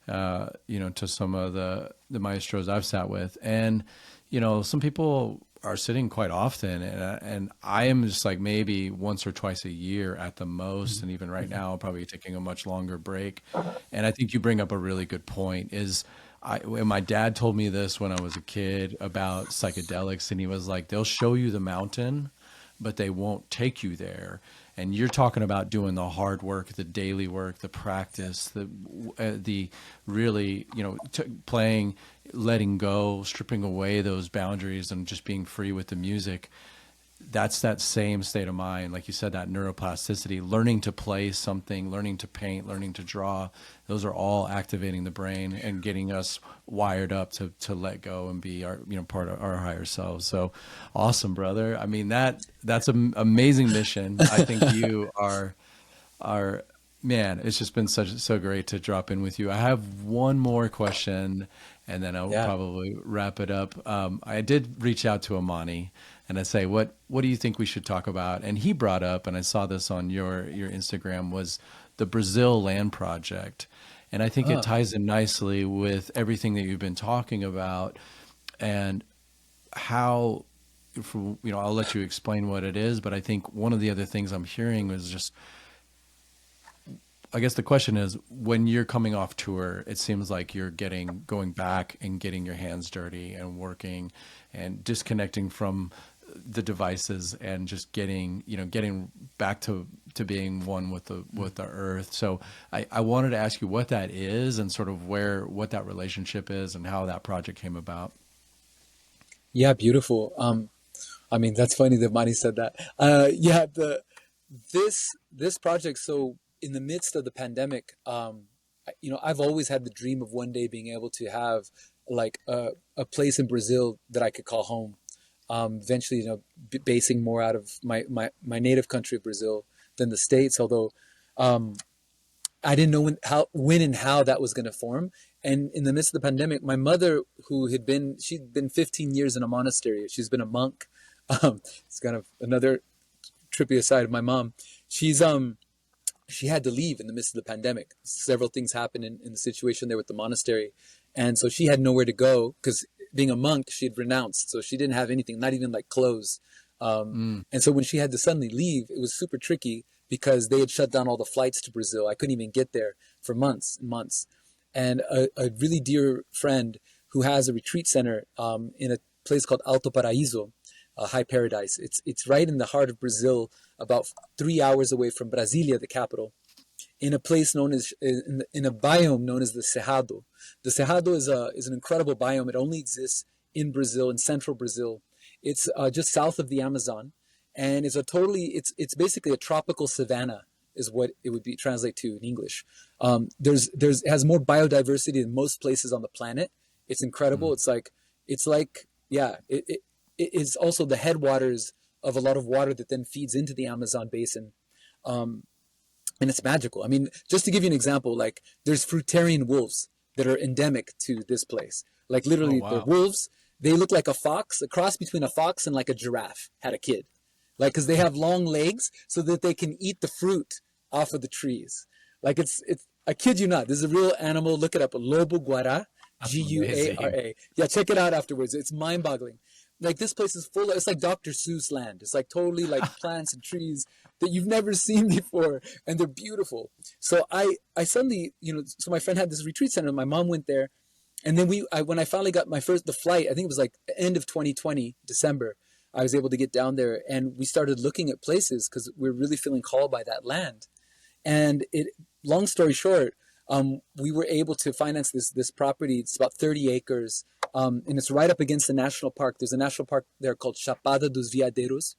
To some of the maestros I've sat with, and some people are sitting quite often, and I am just like maybe once or twice a year at the most, and even right now probably taking a much longer break. And I think you bring up a really good point. When my dad told me this when I was a kid about psychedelics, and he was like, they'll show you the mountain, but they won't take you there. And you're talking about doing the hard work, the daily work, the practice, the really, playing, letting go, stripping away those boundaries, and just being free with the music. That's that same state of mind, like you said, that neuroplasticity, learning to play something, learning to paint, learning to draw. Those are all activating the brain and getting us wired up to let go and be our, part of our higher selves. So awesome, brother. I mean, that's an amazing mission. I think you are, man, it's just been so great to drop in with you. I have one more question, and then I'll Yeah. probably wrap it up. I did reach out to Amani, and I say, what do you think we should talk about? And he brought up, and I saw this on your Instagram, was the Brazil land project. And I think it Ah, ties in nicely with everything that you've been talking about, and how, I'll let you explain what it is, but I think one of the other things I'm hearing is just, I guess the question is, when you're coming off tour, it seems like you're going back and getting your hands dirty and working and disconnecting from the devices, and just getting back to being one with the earth. So I wanted to ask you what that is, and sort of what that relationship is, and how that project came about. yeah, beautiful. I mean, that's funny that Mani said that. Yeah, this project. So in the midst of the pandemic, I've always had the dream of one day being able to have like a place in Brazil that I could call home. Eventually, basing more out of my native country of Brazil than the States. Although I didn't know when and how that was going to form. And in the midst of the pandemic, my mother, she'd been 15 years in a monastery. She's been a monk. It's kind of another trippy aside of my mom. She had to leave in the midst of the pandemic. Several things happened in the situation there with the monastery. And so she had nowhere to go because being a monk, she had renounced. So she didn't have anything, not even like clothes. Mm. And so when she had to suddenly leave, it was super tricky because they had shut down all the flights to Brazil. I couldn't even get there for months and months. And a really dear friend who has a retreat center in a place called Alto Paraíso, High Paradise. It's right in the heart of Brazil, about 3 hours away from Brasilia, the capital, in a place known as in a biome known as the Cerrado. The Cerrado is an incredible biome. It only exists in Brazil, in central Brazil. It's just south of the Amazon, and it's basically a tropical savanna is what it would be translate to in English. It has more biodiversity than most places on the planet. It's incredible. Mm. It's like yeah. It is also the headwaters of a lot of water that then feeds into the Amazon basin. Um, and it's magical. I mean, just to give you an example, like there's fruitarian wolves that are endemic to this place. Like Oh, literally, they're wow. wolves. They look like a fox, a cross between a fox and like a giraffe had a kid. Like, because they have long legs so that they can eat the fruit off of the trees. Like it's. I kid you not. This is a real animal. Look it up. Lobo guara, That's amazing. Guara. Yeah, check it out afterwards. It's mind-boggling. Like this place is full of. It's like Dr. Seuss land. It's like totally like plants and trees that you've never seen before, and they're beautiful. So I suddenly, so my friend had this retreat center. My mom went there, and then when I finally got the flight, I think it was like end of 2020 December. I was able to get down there, and we started looking at places because we're really feeling called by that land. And long story short, we were able to finance this property. It's about 30 acres, and it's right up against the national park. There's a national park there called Chapada dos Veadeiros.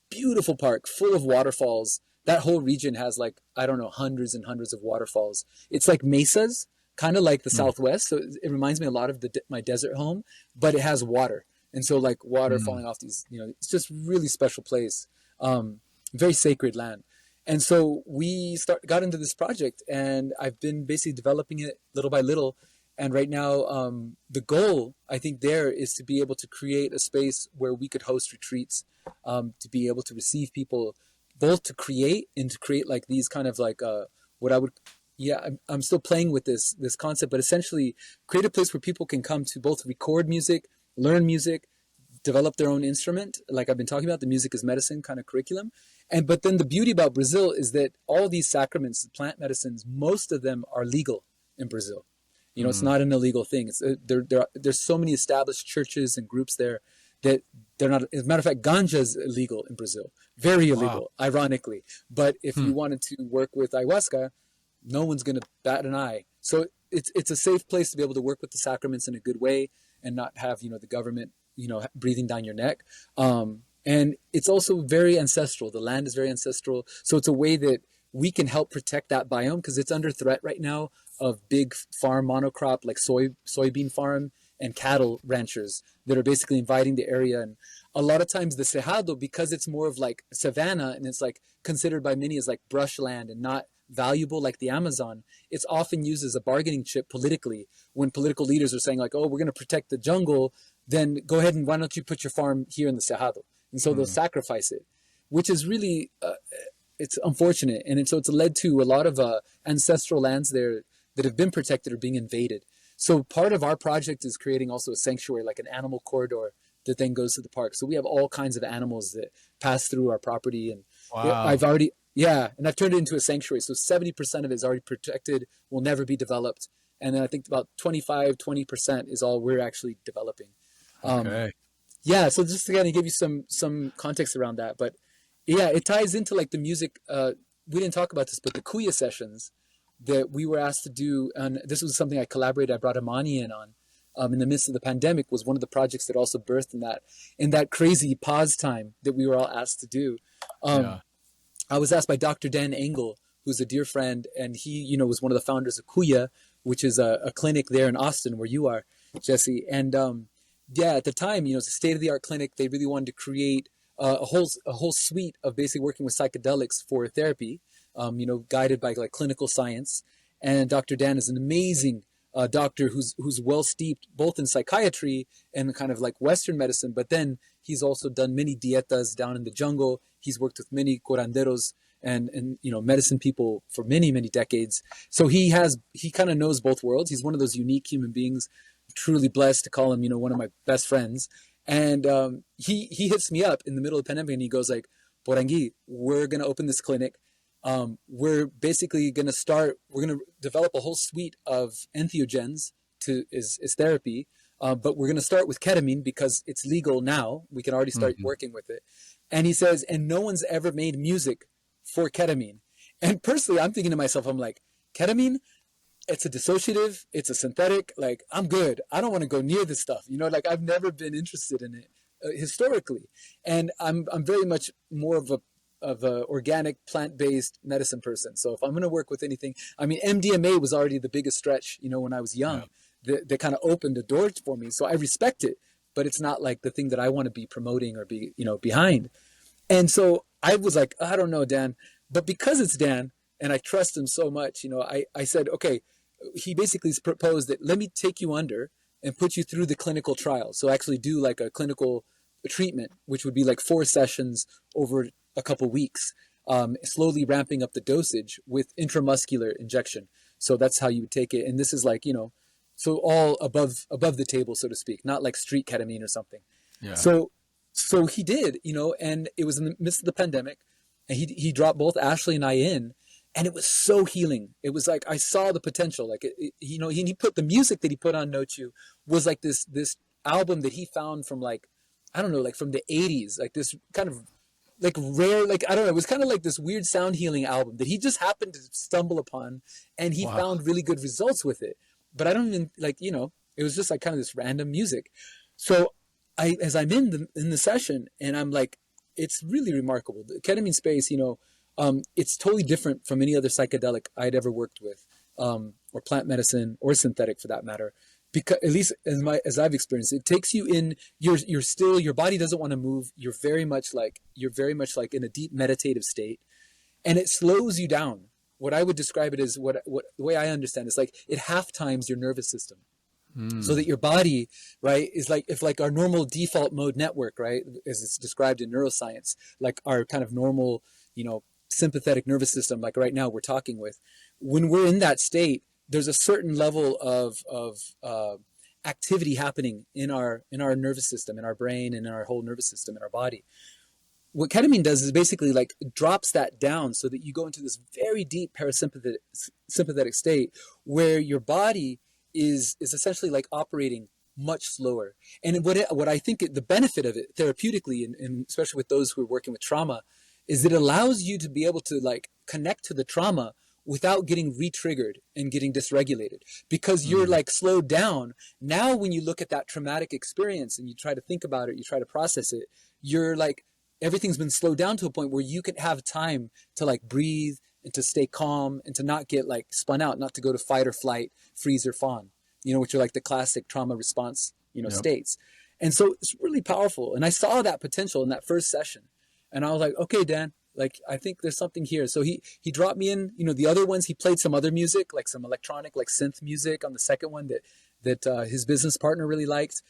Beautiful park, full of waterfalls. That whole region has like, I don't know, hundreds and hundreds of waterfalls. It's like mesas, kind of like the Mm. Southwest. So it reminds me a lot of my desert home, but it has water. And so like water Mm. falling off these, it's just really special place. Very sacred land. And so we got into this project, and I've been basically developing it little by little. And right now, the goal, I think, there is to be able to create a space where we could host retreats, to be able to receive people, both to create and to create like these kind of like what I would, yeah, I'm still playing with this concept, but essentially create a place where people can come to both record music, learn music, develop their own instrument. Like I've been talking about, the music is medicine kind of curriculum. But then the beauty about Brazil is that all these sacraments, plant medicines, most of them are legal in Brazil. You know, it's not an illegal thing. It's there's so many established churches and groups there that they're not. As a matter of fact, ganja is illegal in Brazil, very illegal, ironically. But if you wanted to work with ayahuasca, no one's going to bat an eye. So it's a safe place to be able to work with the sacraments in a good way and not have, you know, the government, you know, breathing down your neck. And it's also very ancestral. The land is very ancestral. So it's a way that we can help protect that biome, because it's under threat right now of big farm monocrop like soybean farm and cattle ranchers that are basically invading the area. And a lot of times the Cerrado, because it's more of like savanna and it's like considered by many as like brushland and not valuable like the Amazon, it's often used as a bargaining chip politically when political leaders are saying like, oh, we're going to protect the jungle, then go ahead and why don't you put your farm here in the Cerrado? And so they'll sacrifice it, which is really, it's unfortunate. And so it's led to a lot of ancestral lands there that have been protected are being invaded. So part of our project is creating also a sanctuary, like an animal corridor that then goes to the park. So we have all kinds of animals that pass through our property. And I've already, and I've turned it into a sanctuary. So 70% of it is already protected, will never be developed. And then I think about 20% is all we're actually developing. Okay. Yeah, so just to kind of give you some context around that. But yeah, it ties into like the music. We didn't talk about this, but the Kuya Sessions that we were asked to do, and this was something I collaborated, I brought Amani in on, in the midst of the pandemic, was one of the projects that also birthed in that crazy pause time that we were all asked to do. I was asked by Dr. Dan Engel, who's a dear friend, and he, you know, was one of the founders of Kuya, which is a clinic there in Austin where you are, Jesse. And at the time, you know, it's a state-of-the-art clinic. They really wanted to create a whole suite of basically working with psychedelics for therapy, you know, guided by like clinical science. And Dr. Dan is an amazing doctor who's well steeped both in psychiatry and kind of like Western medicine, but then he's also done many dietas down in the jungle. He's worked with many curanderos and you know, medicine people for many, many decades. So he kind of knows both worlds. He's one of those unique human beings, truly blessed to call him, you know, one of my best friends. And he hits me up in the middle of the pandemic and he goes like, Poranguí, we're going to open this clinic. We're basically going to we're going to develop a whole suite of entheogens is therapy. But we're going to start with ketamine because it's legal now. We can already start working with it. And he says, and no one's ever made music for ketamine. And personally, I'm thinking to myself, I'm like, ketamine, it's a dissociative, it's a synthetic, like I'm good. I don't want to go near this stuff. You know, like I've never been interested in it historically. And I'm very much more of a organic plant-based medicine person. So if I'm going to work with anything, I mean, MDMA was already the biggest stretch, you know, when I was young. They kind of opened the door for me. So I respect it, but it's not like the thing that I want to be promoting or be, you know, behind. And so I was like, I don't know, Dan, but because it's Dan and I trust him so much, you know, I said, okay, he basically proposed that let me take you under and put you through the clinical trial. So actually do like a clinical treatment, which would be like 4 sessions over a couple weeks, slowly ramping up the dosage with intramuscular injection. So that's how you would take it. And this is like, you know, so all above the table, so to speak, not like street ketamine or something. Yeah. So he did, you know, and it was in the midst of the pandemic, and he dropped both Ashley and I in, and it was so healing. It was like I saw the potential. Like you know, he put the music that he put on Nochu was like this album that he found from like, I don't know, like from the 80s, like this kind of like rare, like I don't know, it was kind of like this weird sound healing album that he just happened to stumble upon, and he found really good results with it. But I don't even like, you know, it was just like kind of this random music. So as I'm in the session, and I'm like, it's really remarkable. The ketamine space, you know, it's totally different from any other psychedelic I'd ever worked with, or plant medicine or synthetic for that matter. Because at least as I've experienced, it takes you in. You're still, your body doesn't want to move. You're very much like in a deep meditative state. and it slows you down. What I would describe it as what the way I understand is like it half times your nervous system. So that your body, right, is like if like our normal default mode network, right, as it's described in neuroscience, like our kind of normal, sympathetic nervous system, like right now we're talking with, when we're in that state, there's a certain level of activity happening in our nervous system, in our brain, and in our whole nervous system, in our body. What ketamine does is basically like drops that down so that you go into this very deep parasympathetic state where your body is essentially like operating much slower. And what I think the benefit of it therapeutically, and especially with those who are working with trauma, is it allows you to be able to like connect to the trauma without getting re-triggered and getting dysregulated, because you're like slowed down. Now, when you look at that traumatic experience and you try to think about it, you try to process it, you're like, everything's been slowed down to a point where you can have time to like breathe and to stay calm and to not get like spun out, not to go to fight or flight, freeze or fawn, which are like the classic trauma response, states. And so it's really powerful. And I saw that potential in that first session. And I was like, okay, Dan, like, I think there's something here. So he dropped me in, the other ones, he played some other music, like some electronic, like synth music on the second one that his business partner really liked.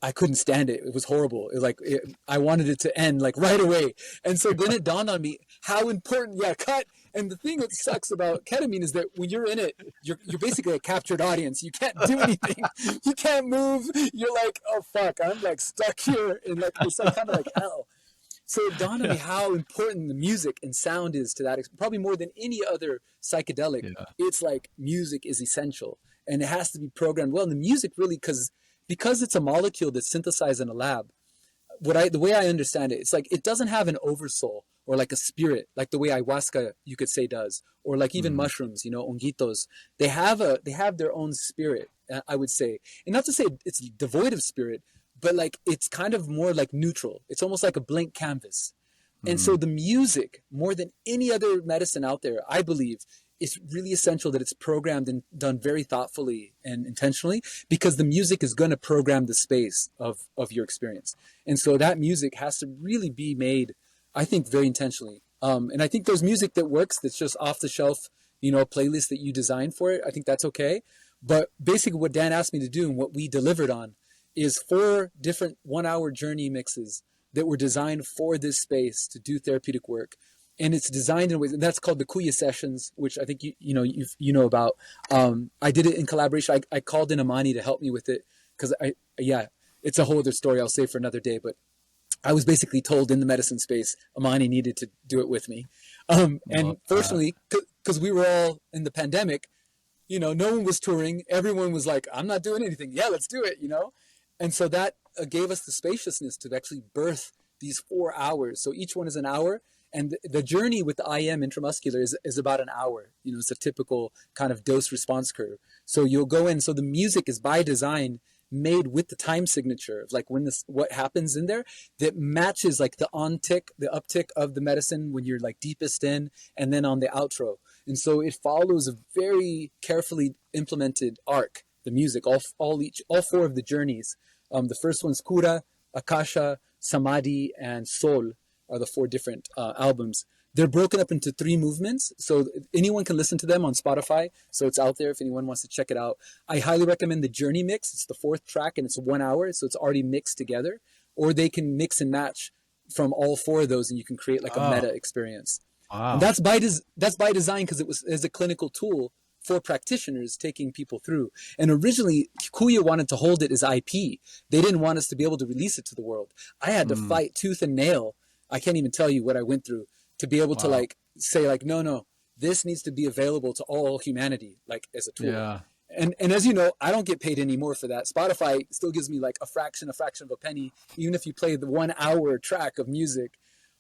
I couldn't stand it. It was horrible. It was like, I wanted it to end like right away. And so then it dawned on me how important, cut. And the thing that sucks about ketamine is that when you're in it, you're basically a captured audience. You can't do anything. You can't move. You're like, oh fuck, I'm like stuck here in like, it's like kind of like hell. So it dawned on me how important the music and sound is to that, probably more than any other psychedelic. Yeah. It's like music is essential and it has to be programmed well. And the music really, because it's a molecule that's synthesized in a lab, the way I understand it, it's like it doesn't have an oversoul or like a spirit, like the way ayahuasca you could say does, or like even mushrooms, honguitos. They have their own spirit, I would say, and not to say it's devoid of spirit, but like it's kind of more like neutral. It's almost like a blank canvas. And so the music, more than any other medicine out there, I believe, it's really essential that it's programmed and done very thoughtfully and intentionally, because the music is going to program the space of your experience. And so that music has to really be made, I think, very intentionally. And I think there's music that works that's just off the shelf, playlist that you design for it. I think that's okay. But basically what Dan asked me to do and what we delivered on is 4 different 1-hour journey mixes that were designed for this space to do therapeutic work. And it's designed in ways, and that's called the Kuya Sessions, which I think you know about. I did it in collaboration. I called in Amani to help me with it because it's a whole other story I'll save for another day. But I was basically told in the medicine space, Amani needed to do it with me. And fortunately, because we were all in the pandemic, no one was touring. Everyone was like, I'm not doing anything. Yeah, let's do it, And so that gave us the spaciousness to actually birth these 4 hours. So each one is an hour. And the journey with the IM intramuscular is about an hour. It's a typical kind of dose response curve. So you'll go in. So the music is by design made with the time signature of like what happens in there that matches like the uptick of the medicine when you're like deepest in, and then on the outro. And so it follows a very carefully implemented arc. The music, all 4 of the journeys. The first one's Kura, Akasha, Samadhi, and Sol are the 4 different albums. They're broken up into 3 movements, so anyone can listen to them on Spotify. So it's out there if anyone wants to check it out. I highly recommend the Journey Mix. It's the 4th track and it's 1 hour, so it's already mixed together. Or they can mix and match from all 4 of those, and you can create like a meta experience. Wow. And that's by design because it was as a clinical tool for practitioners taking people through. And originally, Kuya wanted to hold it as IP. They didn't want us to be able to release it to the world. I had to fight tooth and nail. I can't even tell you what I went through to be able to like say like, no, this needs to be available to all humanity, like as a tool. Yeah. And as you know, I don't get paid any more for that. Spotify still gives me like a fraction of a penny, even if you play the 1 hour track of music.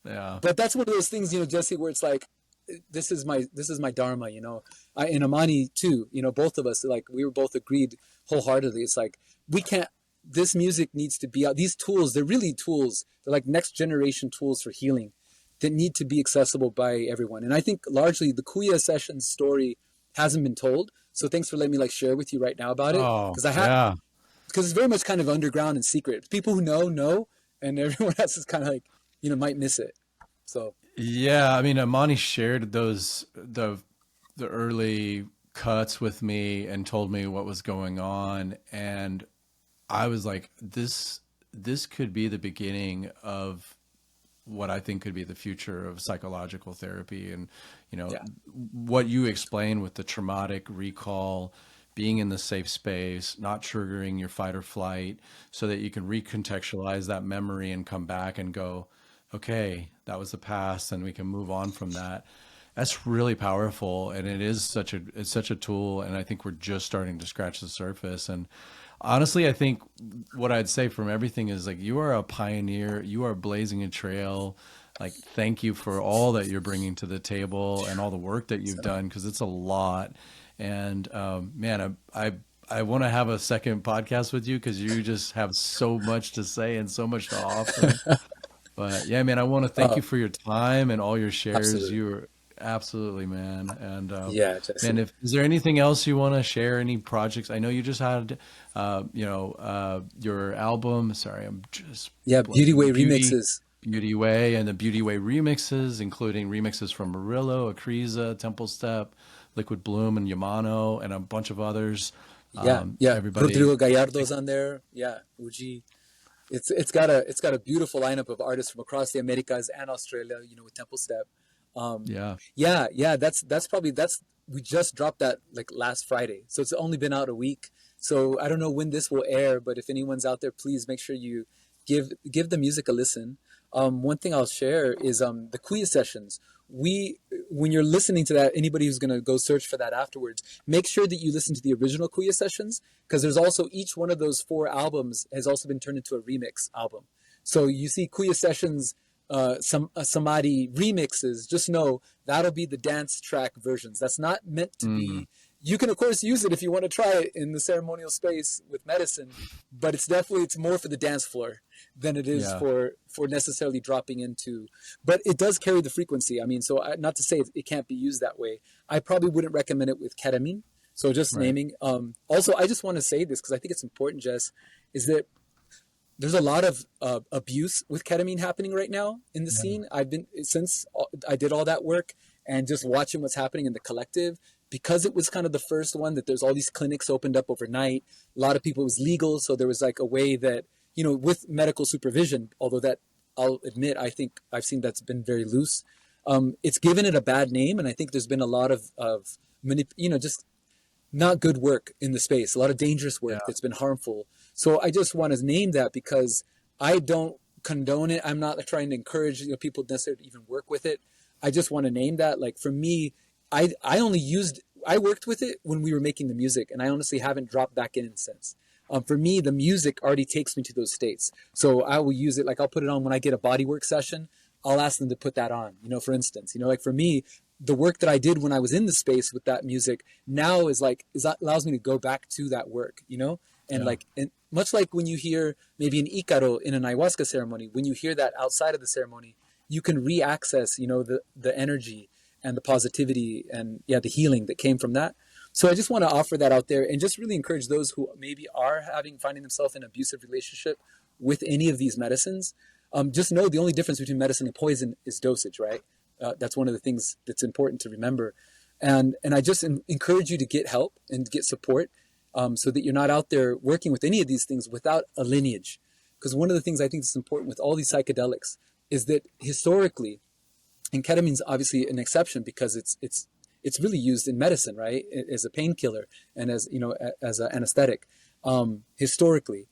Yeah. But that's one of those things, Jesse, where it's like, this is my dharma, and Amani too, both of us, like we were both agreed wholeheartedly. It's like, this music needs to be out. These tools, they're really tools. They're like next generation tools for healing that need to be accessible by everyone. And I think largely the Kuya Sessions story hasn't been told. So thanks for letting me like share with you right now about it. Because it's very much kind of underground and secret. People who know, and everyone else is kind of like, might miss it. So Yeah, I mean, Amani shared the early cuts with me and told me what was going on, and I was like, this could be the beginning of what I think could be the future of psychological therapy. And, Yeah. what you explain with the traumatic recall, being in the safe space, not triggering your fight or flight so that you can recontextualize that memory and come back and go, okay, that was the past and we can move on from that. That's really powerful, and it's such a tool, and I think we're just starting to scratch the surface. And honestly, I think what I'd say from everything is like you are a pioneer, you are blazing a trail. Like, thank you for all that you're bringing to the table and all the work that you've So, done, because it's a lot. And man, I want to have a second podcast with you because you just have so much to say and so much to offer. But yeah, man, I want to thank uh, you for your time and all your shares. absolutely. You were absolutely, man. And Yeah, man, Jesse. if is there anything else you want to share? Any projects? I know you just had, your album. Sorry, I'm just Yeah, Beauty blanking. Way remixes. Beauty Way, and the Beauty Way remixes, including remixes from Murillo, Akriza, Temple Step, Liquid Bloom, and Yamano, and a bunch of others. Yeah, yeah. Everybody, Rodrigo Gallardo's on there. Yeah, Uji. It's got a beautiful lineup of artists from across the Americas and Australia. With Temple Step. Um, yeah, yeah, yeah. That's probably that's we just dropped that like last Friday, so it's only been out a week. So I don't know when this will air, but if anyone's out there, please make sure you give the music a listen. One thing I'll share is the Kuya Sessions. We When you're listening to that, anybody who's gonna go search for that afterwards, make sure that you listen to the original Kuya Sessions, because there's also each one of those four albums has also been turned into a remix album. So you see Kuya Sessions, some Samadhi remixes. Just know that'll be the dance track versions. That's not meant to mm, be. You can of course use it if you want to try it in the ceremonial space with medicine, but it's more for the dance floor than it is yeah, for necessarily dropping into. But it does carry the frequency. I mean, so not to say it can't be used that way. I probably wouldn't recommend it with ketamine. So just right, naming. Also, I just want to say this because I think it's important, Jess, is that there's a lot of abuse with ketamine happening right now in the yeah, scene. I've been since I did all that work and just watching what's happening in the collective, because it was kind of the first one that there's all these clinics opened up overnight. A lot of people, it was legal, so there was like a way that with medical supervision. Although that, I'll admit, I think I've seen that's been very loose. It's given it a bad name, and I think there's been a lot of just not good work in the space, a lot of dangerous work yeah, that's been harmful. So I just want to name that because I don't condone it. I'm not trying to encourage people necessarily to even work with it. I just want to name that. Like for me, I worked with it when we were making the music, and I honestly haven't dropped back in since. For me, the music already takes me to those states. So I will use it, like I'll put it on when I get a bodywork session. I'll ask them to put that on, for instance, like for me, the work that I did when I was in the space with that music now allows me to go back to that work, and yeah, and much like when you hear maybe an Icaro in an ayahuasca ceremony, when you hear that outside of the ceremony, you can re-access, the energy and the positivity and the healing that came from that. So I just want to offer that out there and just really encourage those who maybe are finding themselves in an abusive relationship with any of these medicines. Just know the only difference between medicine and poison is dosage, right? That's one of the things that's important to remember. And I just encourage you to get help and get support, so that you're not out there working with any of these things without a lineage. Because one of the things I think is important with all these psychedelics is that historically, and ketamine's obviously an exception because it's really used in medicine, right, as a painkiller and as an anesthetic, historically,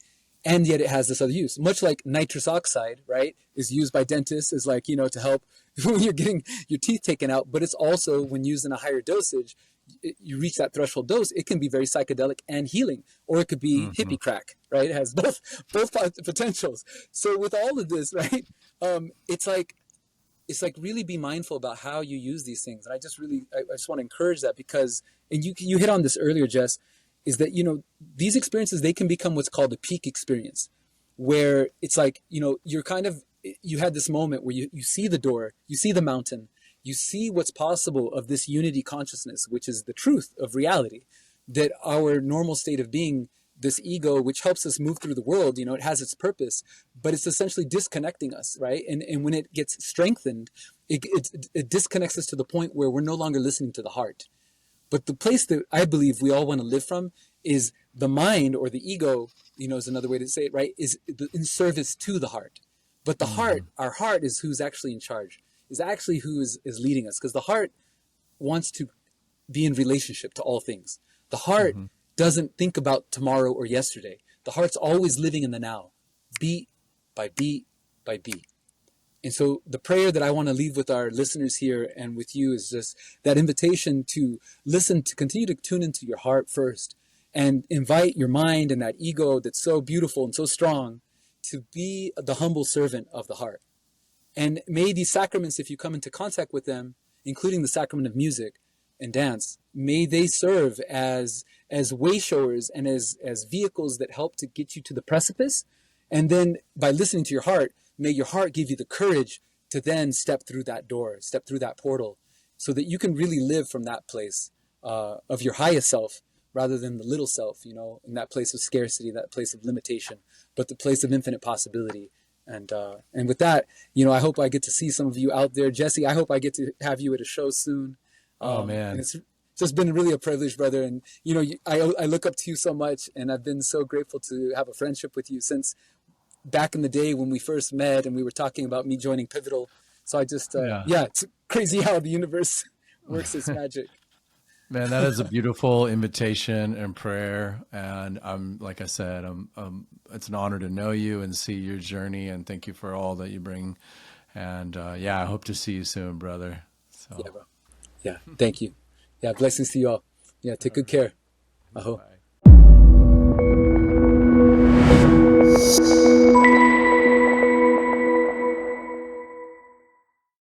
and yet it has this other use, much like nitrous oxide, right, is used by dentists as like to help when you're getting your teeth taken out, but it's also when used in a higher dosage, you reach that threshold dose, it can be very psychedelic and healing, or it could be hmm, hippie crack, right? It has both potentials. So with all of this, right, it's like really be mindful about how you use these things. And I just want to encourage that because, and you hit on this earlier, Jess, is that these experiences, they can become what's called a peak experience, where it's like you're kind of, you had this moment where you see the door, you see the mountain, you see what's possible of this unity consciousness, which is the truth of reality, that our normal state of being this ego, which helps us move through the world, it has its purpose, but it's essentially disconnecting us, right? And when it gets strengthened, it disconnects us to the point where we're no longer listening to the heart. But the place that I believe we all want to live from is the mind, or the ego, is another way to say it, right? Is in service to the heart. But the heart, our heart, is who's actually in charge, is actually who is leading us. Because the heart wants to be in relationship to all things. The heart doesn't think about tomorrow or yesterday. The heart's always living in the now, beat by beat by beat. And so the prayer that I want to leave with our listeners here and with you is just that invitation to listen, to continue to tune into your heart first, and invite your mind and that ego that's so beautiful and so strong to be the humble servant of the heart. And may these sacraments, if you come into contact with them, including the sacrament of music and dance, may they serve as way showers and as vehicles that help to get you to the precipice. And then by listening to your heart, may your heart give you the courage to then step through that door, step through that portal, so that you can really live from that place of your highest self, rather than the little self, in that place of scarcity, that place of limitation, but the place of infinite possibility. And with that, I hope I get to see some of you out there. Jesse, I hope I get to have you at a show soon. Oh man, and it's just been really a privilege, brother. And I look up to you so much, and I've been so grateful to have a friendship with you since back in the day when we first met, and we were talking about me joining Pivotal. So I just, it's crazy how the universe works its magic. Man, that is a beautiful invitation and prayer. And like I said, it's an honor to know you and see your journey. And thank you for all that you bring. And I hope to see you soon, brother. So. Yeah, bro. Yeah, thank you. Yeah, blessings to you all. Yeah, take good care. Aho.